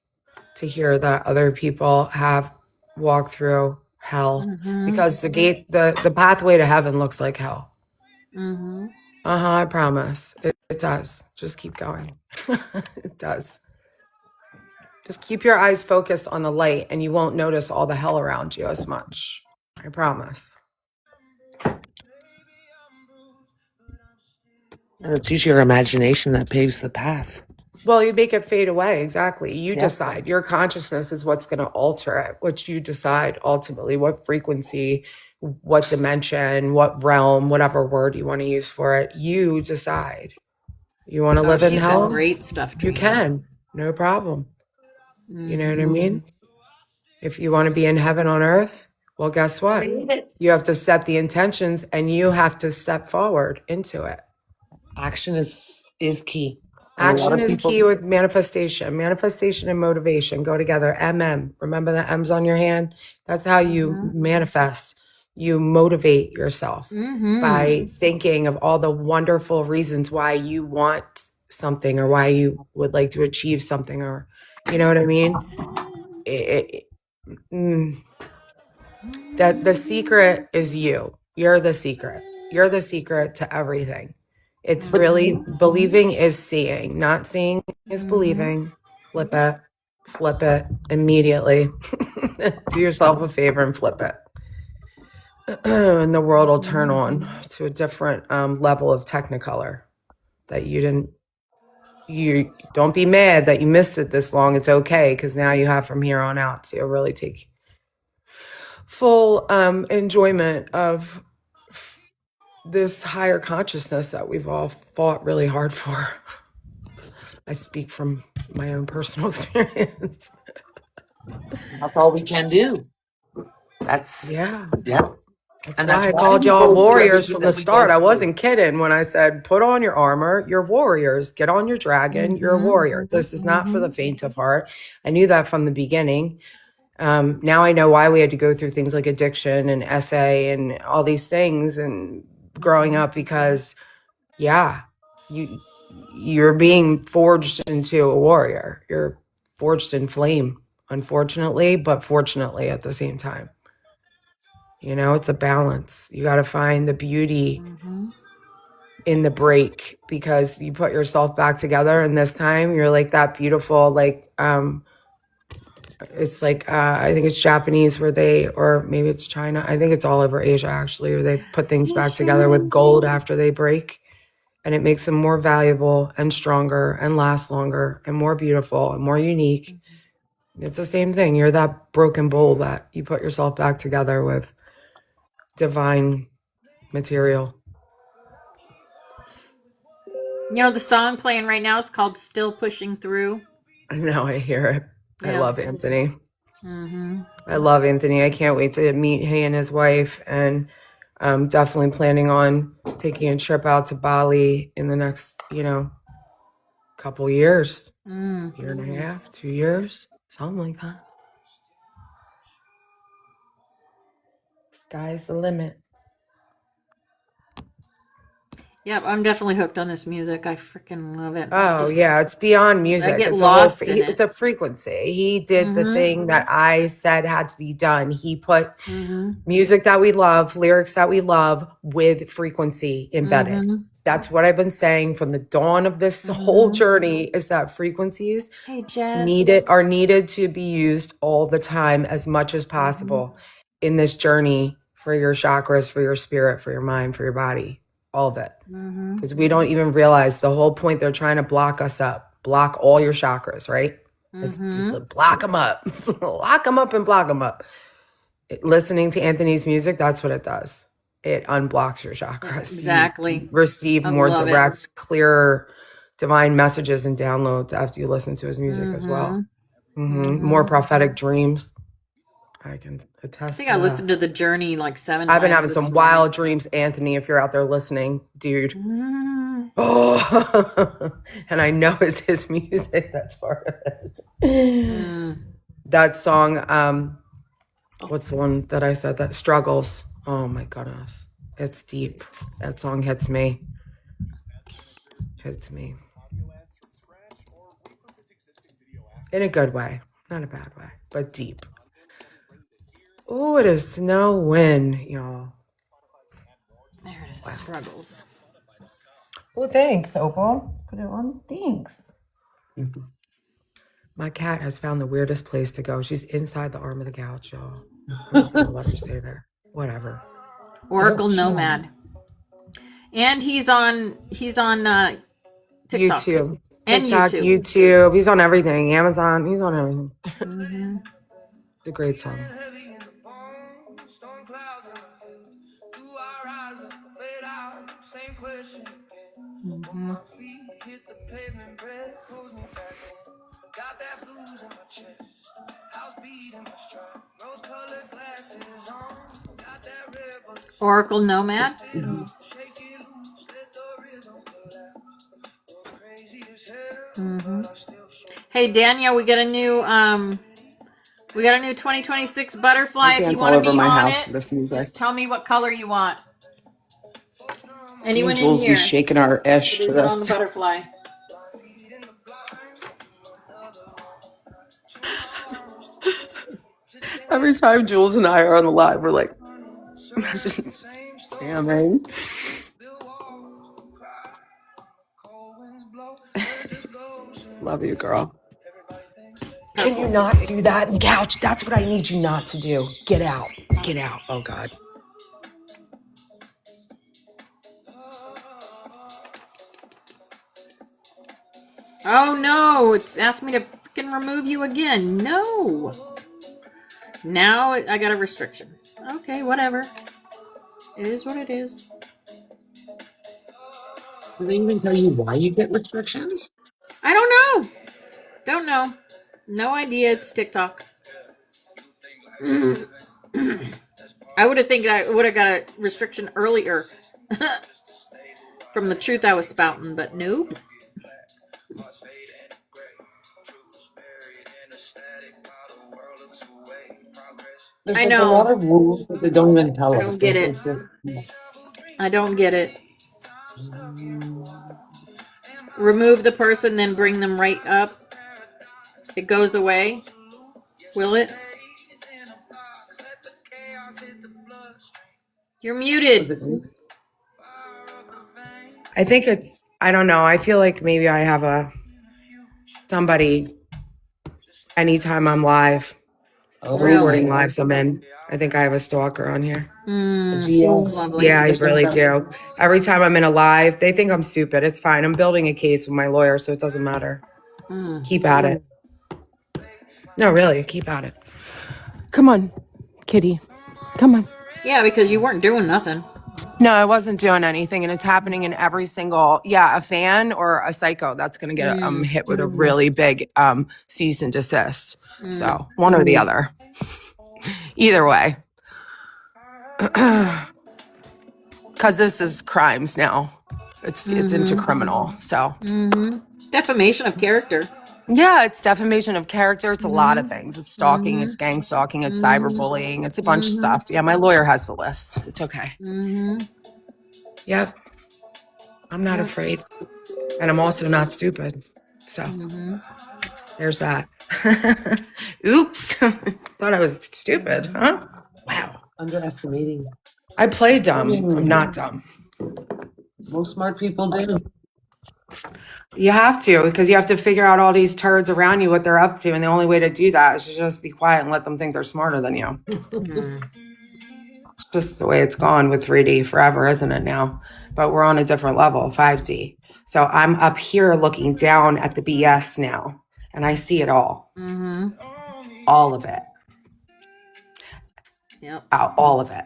to hear that other people have walked through hell because the pathway to heaven looks like hell. I promise it does. Just keep going. It does. Just keep your eyes focused on the light and you won't notice all the hell around you as much. I promise. And it's usually your imagination that paves the path. Well, you make it fade away. Exactly. You Yep. decide. Your consciousness is what's going to alter it, what you decide ultimately, what frequency, what dimension, what realm, whatever word you want to use for it. You decide. You want to live in She's got hell? great stuff. You can. No problem. You know what I mean? If you want to be in heaven on earth, well, guess what? You have to set the intentions and you have to step forward into it. Action is key. And a lot Action of is people- key with manifestation. Manifestation and motivation go together. Remember the M's on your hand? That's how you manifest. You motivate yourself by thinking of all the wonderful reasons why you want something or why you would like to achieve something, or you know what I mean? That the secret is you. You're the secret. You're the secret to everything. It's really believing is seeing, not seeing is believing. Flip it immediately. Do yourself a favor and flip it. And the world will turn on to a different level of technicolor that you don't be mad that you missed it this long. It's okay, because now you have from here on out to really take full enjoyment of this higher consciousness that we've all fought really hard for. I speak from my own personal experience. That's all we can do. That's Yeah. And And that's I why called we y'all go through warriors everything from that the we start. go I through. wasn't kidding when I said, put on your armor. You're warriors. Get on your dragon. You're a warrior. This is not for the faint of heart. I knew that from the beginning. Now I know why we had to go through things like addiction and SA and all these things and growing up, because you're being forged into a warrior. You're forged in flame, unfortunately, but fortunately at the same time. You know, it's a balance. You got to find the beauty in the break, because you put yourself back together, and this time you're like that beautiful, like it's like I think it's Japanese where they, or maybe it's China, I think it's all over Asia actually, where they put things back together with gold after they break, and it makes them more valuable and stronger and last longer and more beautiful and more unique. It's the same thing. You're that broken bowl that you put yourself back together with divine material. You know, the song playing right now is called Still Pushing Through. Now I hear it. I Yeah. love Anthony. I love Anthony. I can't wait to meet he and his wife, and I'm definitely planning on taking a trip out to Bali in the next, couple years, year and a half, 2 years, something like that. Sky's the limit. Yep, I'm definitely hooked on this music. I freaking love it. Oh yeah, it's beyond music. get It's lost in it's it. a frequency. He did the thing that I said had to be done. He put music that we love, lyrics that we love with frequency embedded. That's what I've been saying from the dawn of this whole journey, is that frequencies Hey, Jess. are needed to be used all the time, as much as possible in this journey, for your chakras, for your spirit, for your mind, for your body, all of it. Because we don't even realize the whole point. They're trying to block us up, block all your chakras, right? It's to block them up, lock them up and block them up. Listening to Anthony's music, that's what it does. It unblocks your chakras. Exactly. You receive more direct, clearer, divine messages and downloads after you listen to his music as well. More prophetic dreams. I can attest. I think I listened to The Journey like 7 times. I've been having some wild dreams, Anthony, if you're out there listening, dude. Oh, and I know it's his music. That's part of it. That song, what's the one that I said that struggles? Oh my goodness. It's deep. That song hits me. Hits me. In a good way. Not a bad way, but deep. Oh, it is snowing, y'all. There it is. Struggles. Oh, thanks, Opal. Put it on. Thanks. My cat has found the weirdest place to go. She's inside the arm of the couch, y'all. I'm just gonna let her stay there. Whatever. Oracle Nomad. And he's on TikTok. YouTube. And TikTok, YouTube. He's on everything. Amazon. He's on everything. It's a great song. Storm clouds in my head. Do I rise up or fade out? Same question again. When my feet hit the pavement, bread pulls me back in. Got that blues in my chest. House beat in my stride. Rose colored glasses on. Got that red bullet. Oracle Nomad. Shake it loose, let the rhythm collapse. Goes crazy as hell, but I still show. Hey, Danielle, we got a new 2026 butterfly. If you want to be on it, just tell me what color you want. Anyone in here? Be shaking our ash to on the this. butterfly. Every time Jules and I are on the live, we're like, just damning. Love you, girl. Can you not do that in the couch? That's what I need you not to do. Get out. Get out. Oh, God. Oh, no. It's asked me to freaking remove you again. No. Now I got a restriction. Okay, whatever. It is what it is. Do they even tell you why you get restrictions? I don't know. Don't know. No idea. It's TikTok. I would have got a restriction earlier from the truth I was spouting, but nope. There's I like know. a lot of rules that they don't even tell us. I don't get it. It's just, I don't get it. Remove the person, then bring them right up. It goes away. Will it? You're muted. I think it's, I don't know. I feel like maybe I have somebody anytime I'm live. Recording lives I'm in. I think I have a stalker on here. Lovely. Yeah, I really do. Every time I'm in a live, they think I'm stupid. It's fine. I'm building a case with my lawyer, so it doesn't matter. Keep at it. No, really, keep at it. Come on, kitty. Come on. Yeah, because you weren't doing nothing. No, I wasn't doing anything, and it's happening in every single, a fan or a psycho that's going to get hit with a really big cease and desist. So one or the other. Either way. Because this is crimes now. It's into criminal, so. It's defamation of character. Yeah, it's defamation of character. It's a lot of things. It's stalking, it's gang stalking, it's cyberbullying, it's a bunch of stuff. Yeah, my lawyer has the list. It's okay. Yep. I'm not afraid. And I'm also not stupid. So there's that. Oops. Thought I was stupid, huh? Wow. Underestimating. I play dumb. I'm not dumb. Most smart people do. You have to, because you have to figure out all these turds around you, what they're up to. And the only way to do that is to just be quiet and let them think they're smarter than you. It's just the way it's gone with 3D forever, isn't it now? But we're on a different level, 5D. So I'm up here looking down at the BS now, and I see it all. All of it. Yep. All of it.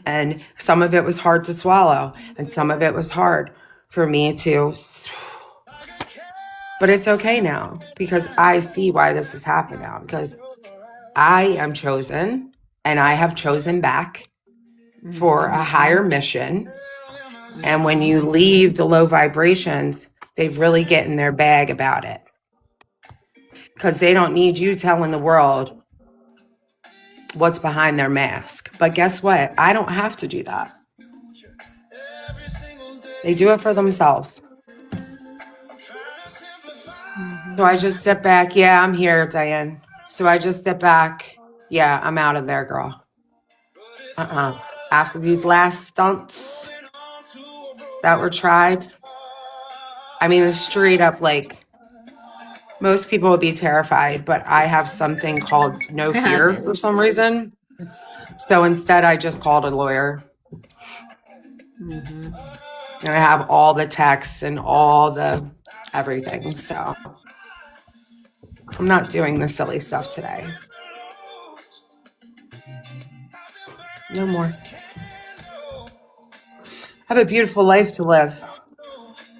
And some of it was hard to swallow, and some of it was hard for me to. But it's okay now, because I see why this has happened now, because I am chosen, and I have chosen back for a higher mission. And when you leave the low vibrations, they really get in their bag about it, because they don't need you telling the world what's behind their mask. But guess what? I don't have to do that. They do it for themselves. So I just sit back. Yeah, I'm here, Diane. So I just sit back. Yeah, I'm out of there, girl. After these last stunts that were tried, I mean, it's straight up like, most people would be terrified, but I have something called no fear for some reason. So instead, I just called a lawyer. And I have all the texts and all the everything. So I'm not doing the silly stuff today. No more. Have a beautiful life to live.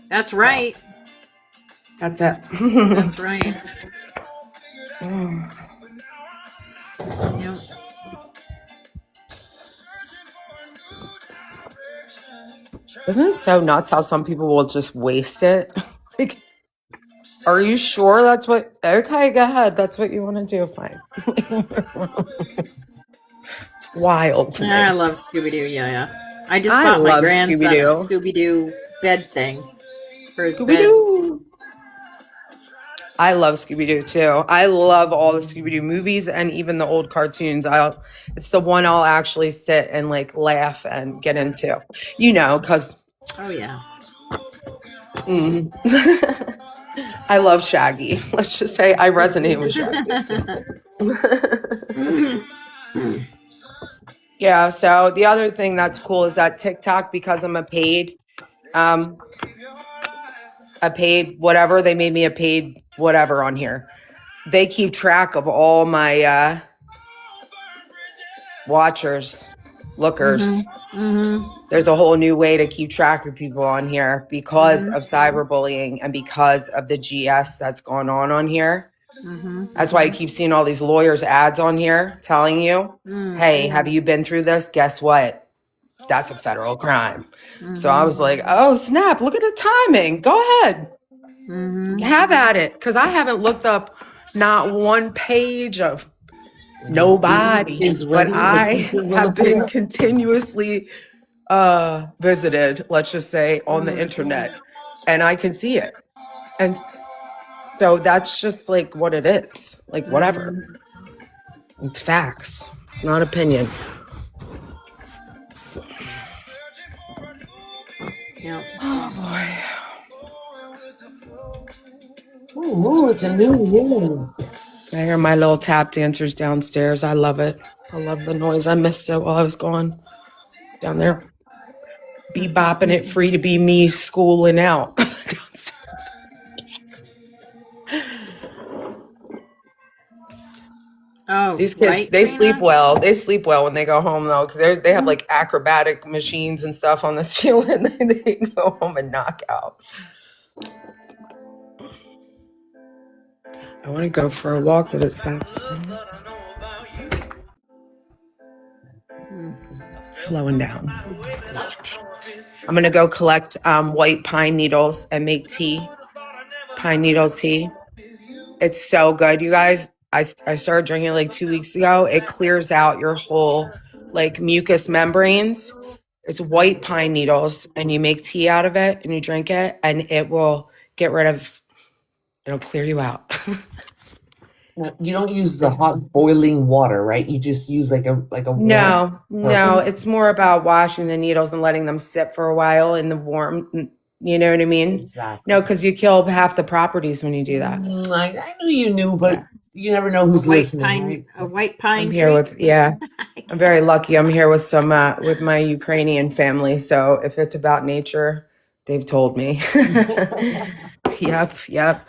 That's right. That's it. That's right. Yep. Isn't it so nuts how some people will just waste it? Like, are you sure that's what? Okay, go ahead. That's what you want to do. Fine. It's wild to me. I love Scooby-Doo. Yeah. I just I bought my love grandson a Scooby-Doo. Scooby-Doo bed thing for his bed. Scooby-Doo. I love Scooby-Doo too. I love all the Scooby-Doo movies and even the old cartoons. It's the one I'll actually sit and like laugh and get into. You know, because Oh yeah. I love Shaggy. Let's just say I resonate with Shaggy. Yeah, so the other thing that's cool is that TikTok, because I'm a paid whatever, they made me a paid whatever on here. They keep track of all my watchers, lookers. There's a whole new way to keep track of people on here because of cyberbullying and because of the GS that's going on here. That's why you keep seeing all these lawyers' ads on here telling you, hey, have you been through this? Guess what? That's a federal crime. So I was like, oh, snap. Look at the timing. Go ahead. Have at it. Because I haven't looked up not one page of nobody, but I have been continuously visited, let's just say, on the internet, and I can see it. And so that's just like what it is, like whatever. It's facts. It's not opinion. Yep. Oh boy. Ooh, it's a new year. I hear my little tap dancers downstairs. I love it. I love the noise. I missed it while I was gone down there. Bebopping it, free to be me, schooling out downstairs. Oh, These kids, right, they Trina? sleep well. They sleep well when they go home, though, because they have like acrobatic machines and stuff on the ceiling. They go home and knock out. I want to go for a walk to the south. Slowing down. I'm going to go collect white pine needles and make tea. Pine needle tea. It's so good, you guys. I started drinking it like 2 weeks ago. It clears out your whole like mucous membranes. It's white pine needles, and you make tea out of it and you drink it, and it will get rid of, it'll clear you out. Now, you don't use the hot boiling water, right? You just use like a warm No, it's more about washing the needles and letting them sit for a while in the warm. You know what I mean? Exactly. No, because you kill half the properties when you do that. I knew you knew, but you never know who's listening, right? A white pine I'm here tree. with, yeah. I'm very lucky. I'm here with some with my Ukrainian family. So if it's about nature, they've told me. Yep.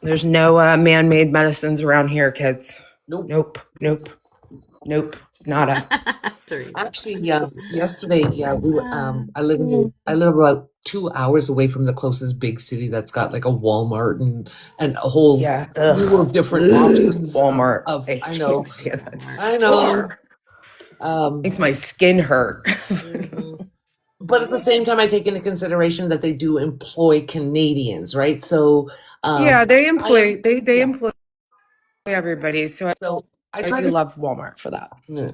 There's no man-made medicines around here, kids. Nope. Nope. Nada. Actually, yesterday, we were, I live about 2 hours away from the closest big city that's got like a Walmart and a whole slew of different options. Walmart. I know. can't stand that I know. store. Makes my skin hurt. But at the same time, I take into consideration that they do employ Canadians, right? So they employ they employ everybody. So I try do to love Walmart for that. Yeah.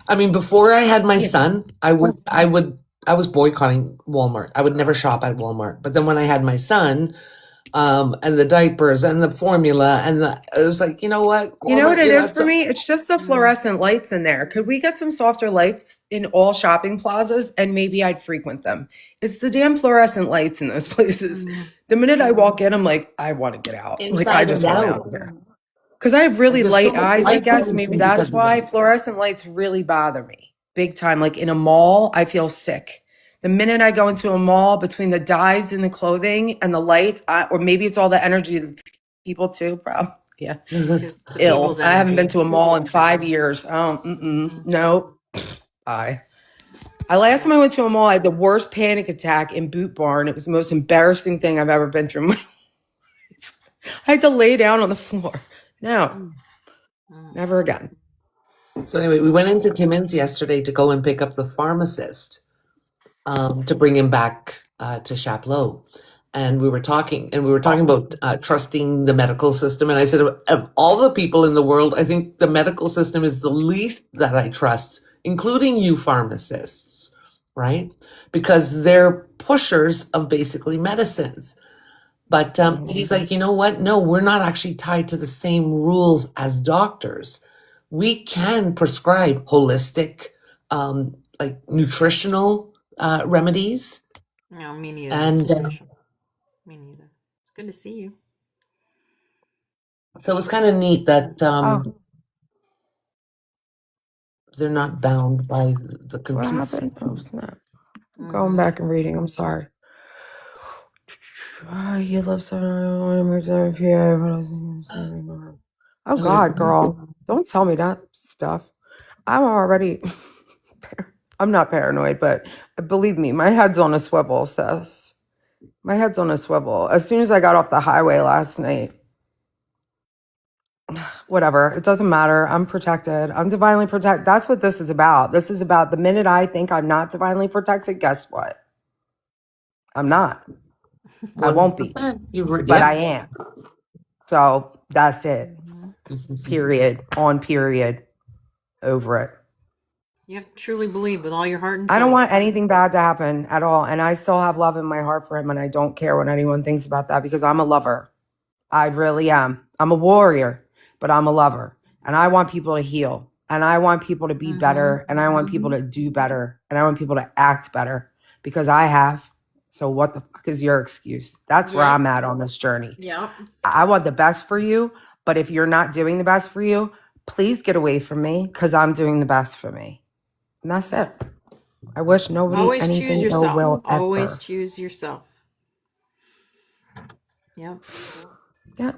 I mean, before I had my son, I was boycotting Walmart. I would never shop at Walmart. But then when I had my son, and the diapers and the formula it was like, you know what? You know what it Walmart, is for me? It's just the fluorescent lights in there. Could we get some softer lights in all shopping plazas, and maybe I'd frequent them? It's the damn fluorescent lights in those places. The minute I walk in, I'm like, I want to get out. Like, I just want out of there. Because I have really light eyes, I guess. Maybe that's why fluorescent lights really bother me big time. Like in a mall, I feel sick. The minute I go into a mall, between the dyes in the clothing and the lights, or maybe it's all the energy of people too, bro. Yeah. Ill. I haven't been to a mall in 5 years. No. Last time I went to a mall, I had the worst panic attack in Boot Barn. It was the most embarrassing thing I've ever been through in my life. I had to lay down on the floor. No, never again. So anyway, we went into Timmins yesterday to go and pick up the pharmacist to bring him back to Chapleau. And we were talking about trusting the medical system. And I said, of all the people in the world, I think the medical system is the least that I trust, including you pharmacists, right? Because they're pushers of basically medicines. But he's like, you know what? No, we're not actually tied to the same rules as doctors. We can prescribe holistic, like nutritional remedies. No, me neither. And me neither. It's good to see you. So it was kind of neat that they're not bound by the complete. What happened? I'm going back and reading. I'm sorry. You love Oh God, girl. Don't tell me that stuff. I'm already I'm not paranoid, but believe me, my head's on a swivel, sis. My head's on a swivel. As soon as I got off the highway last night, whatever, it doesn't matter. I'm protected. I'm divinely protected. That's what this is about. This is about the minute I think I'm not divinely protected, guess what? I'm not. I won't be. But I am. So that's it. Period. On period. Over it. You have to truly believe with all your heart and soul. I don't want anything bad to happen at all. And I still have love in my heart for him. And I don't care what anyone thinks about that because I'm a lover. I really am. I'm a warrior, but I'm a lover. And I want people to heal. And I want people to be better. And I want people to do better. And I want people to act better because I have. So what the fuck is your excuse? That's where I'm at on this journey. Yeah. I want the best for you. But if you're not doing the best for you, please get away from me because I'm doing the best for me. And that's it. I wish nobody always anything choose yourself. will Always ever. choose yourself. Yeah. Yeah.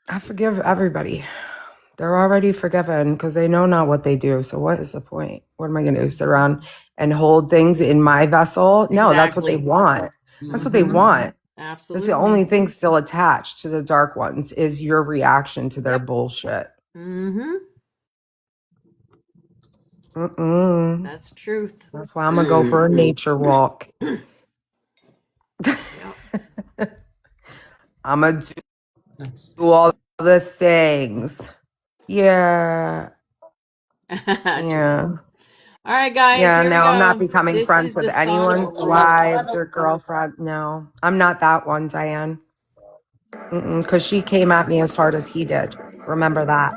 I forgive everybody. They're already forgiven because they know not what they do. So what is the point? What am I going to do? Sit around and hold things in my vessel? No, that's what they want. That's what they want. Absolutely. That's the only thing still attached to the dark ones is your reaction to their bullshit. That's truth. That's why I'm going to go for a nature walk. I'm going to do all the things. Yeah. Yeah. All right, guys, Yeah, here no, we I'm not go. becoming This friends is with the song of anyone's Aurora. wives or girlfriend. No, I'm not that one, Diane. Because she came at me as hard as he did. Remember that.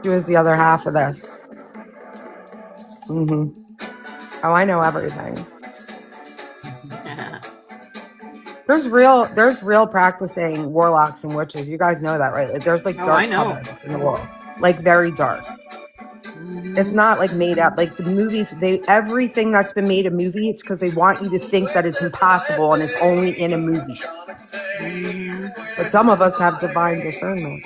She was the other half of this. Oh, I know everything. There's real practicing warlocks and witches. You guys know that, right? Like, there's like Oh, I dark know. covens in the world, like very dark. It's not like made up. Like the movies, everything that's been made a movie, it's because they want you to think that it's impossible and it's only in a movie. But some of us have divine discernment.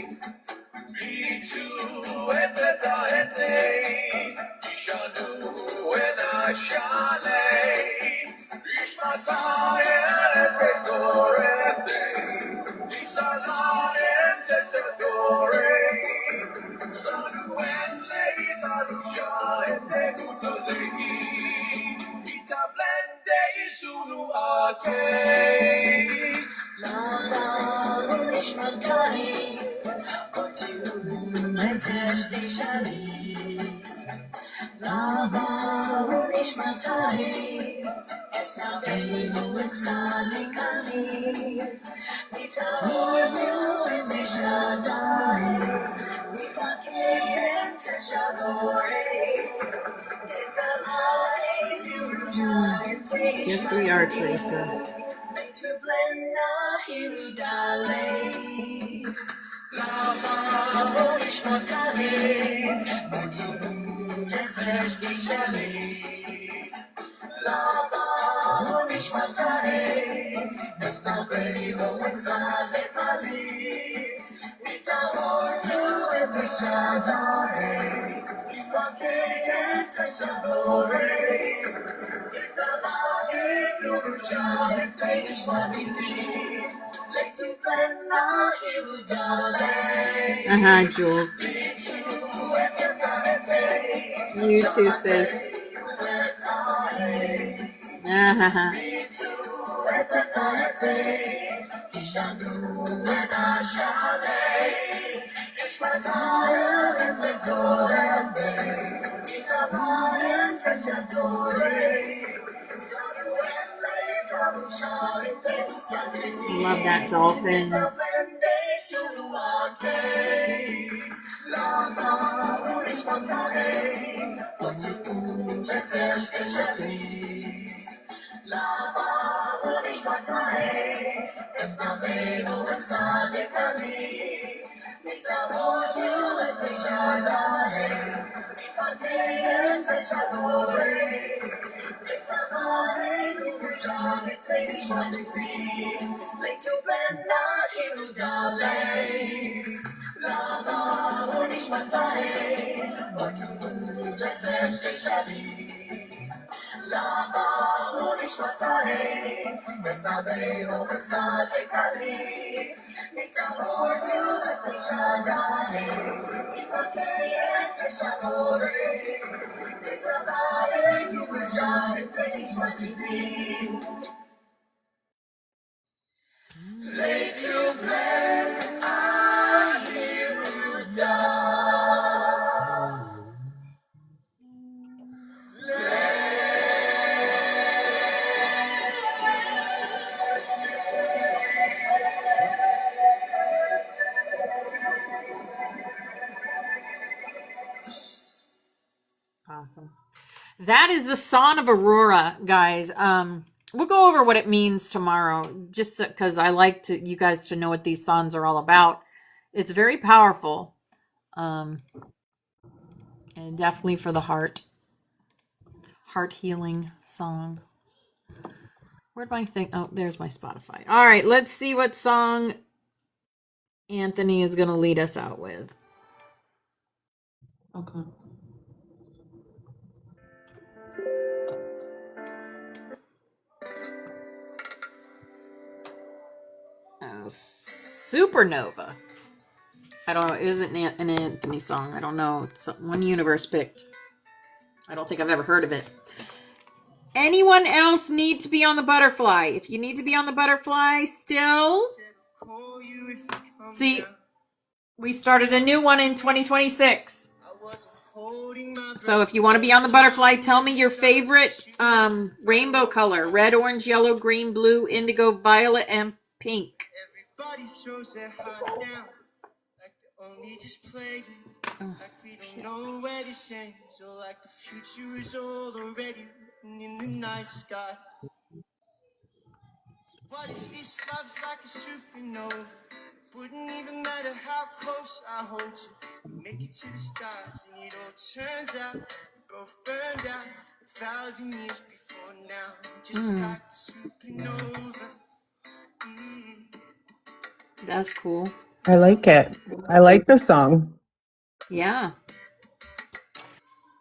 Yes, we are, Teresa. Jules. You too, sis. Love that dolphin. Awesome. That is the Song of Aurora, guys. We'll go over what it means tomorrow, just because I like you guys to know what these songs are all about. It's very powerful, and definitely for the heart healing song. Where'd my thing? Oh, there's my Spotify. All right, let's see what song Anthony is going to lead us out with. Okay. Supernova. I don't know. It isn't an Anthony song. I don't know. It's one universe picked. I don't think I've ever heard of it. Anyone else need to be on the butterfly? If you need to be on the butterfly still. See, we started a new one in 2026. So if you want to be on the butterfly, tell me your favorite rainbow color: red, orange, yellow, green, blue, indigo, violet, and pink. Everybody throws their heart down like they're only just playing. Like we don't know where this ends, or like the future is all already written in the night sky. What if this love's like a supernova? It wouldn't even matter how close I hold you. We make it to the stars, and it all turns out we both burned out 1,000 years before now, just like a supernova. That's cool. I like it. I like the song. Yeah.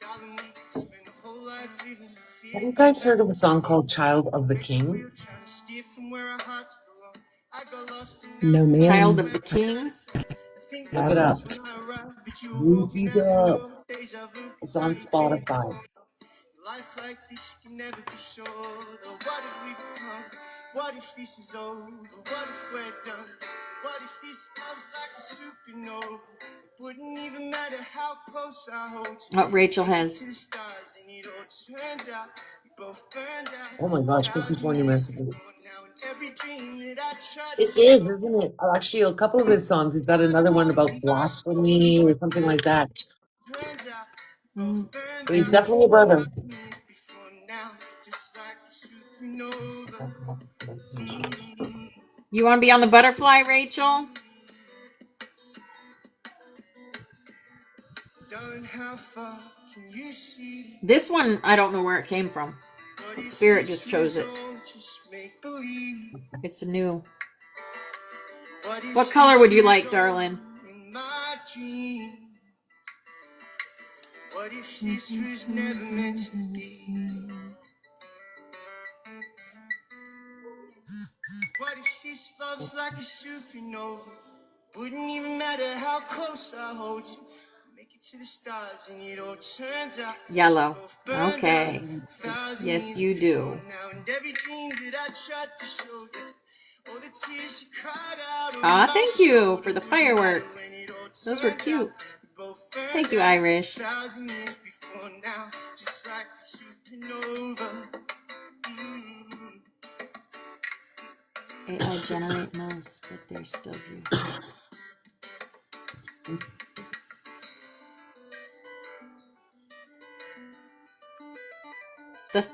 Darling, we could spend a whole life living in Have fear. you guys heard of a song called Child of the King? We're trying to steer from where our hearts belong. I got lost and No, now Child man. of the King. I think Look that it Yeah. up. was when I arrived, but you were Look walking it out the up. door. Deja vu, It's 'cause on I ain't been here Spotify. before. Life like this can never be sure. Though what have we become? What if this is over? What if we're done? What if this love's like a supernova? It wouldn't even matter how close I hold you. What Rachel Take it has. to the stars, and it all turns out we both burned out Oh my gosh, this is 1,000 California years messages. before now. And every dream that I tried to It is, show, isn't it? Actually, a couple of his songs. He's got good another one morning, about my story blasphemy or something like that. turns out we both burned But he's out definitely a brother. 1,000 years before now, just like a supernova. You want to be on the butterfly, Rachel? Darling, how far can you see? This one, I don't know where it came from. What The if spirit this just chose was it. all just make believe? It's new. What if What color would you this was like, all darling? in my dream? What if this was never meant to be? What if this love's like a supernova? Wouldn't even matter how close I hold you. Make it to the stars, and it all turns out Yellow. both burned Okay. out 1,000 Yes, years you before do. now. And every dream that I tried to show you, all the tears you cried out on Aw, my thank you shoulder, for the wouldn't matter fireworks. when it all Those were turns cute. out we both burned Thank you, out Irish. 1,000 years before now, just like a supernova. AI generate knows, but they're still here.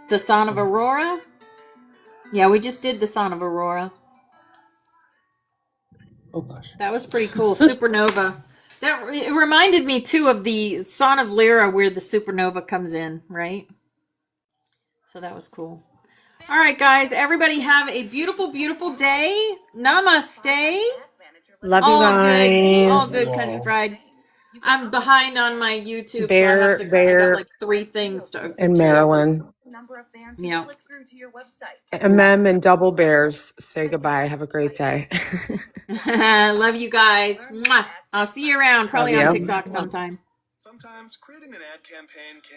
The Song of Aurora? Yeah, we just did the Song of Aurora. Oh gosh. That was pretty cool. Supernova. It reminded me too of the Song of Lyra where the supernova comes in, right? So that was cool. All right, guys. Everybody have a beautiful, beautiful day. Namaste. Love you All good. All guys. good, Country Fried. I'm behind on my YouTube, so Bear, I got Bear, like 3 things to. and Marilyn. Yeah. MM and Double Bears. Say goodbye. Have a great day. Love you guys. Mwah. I'll see you around, Love probably on you. TikTok sometime. Sometimes creating an ad campaign can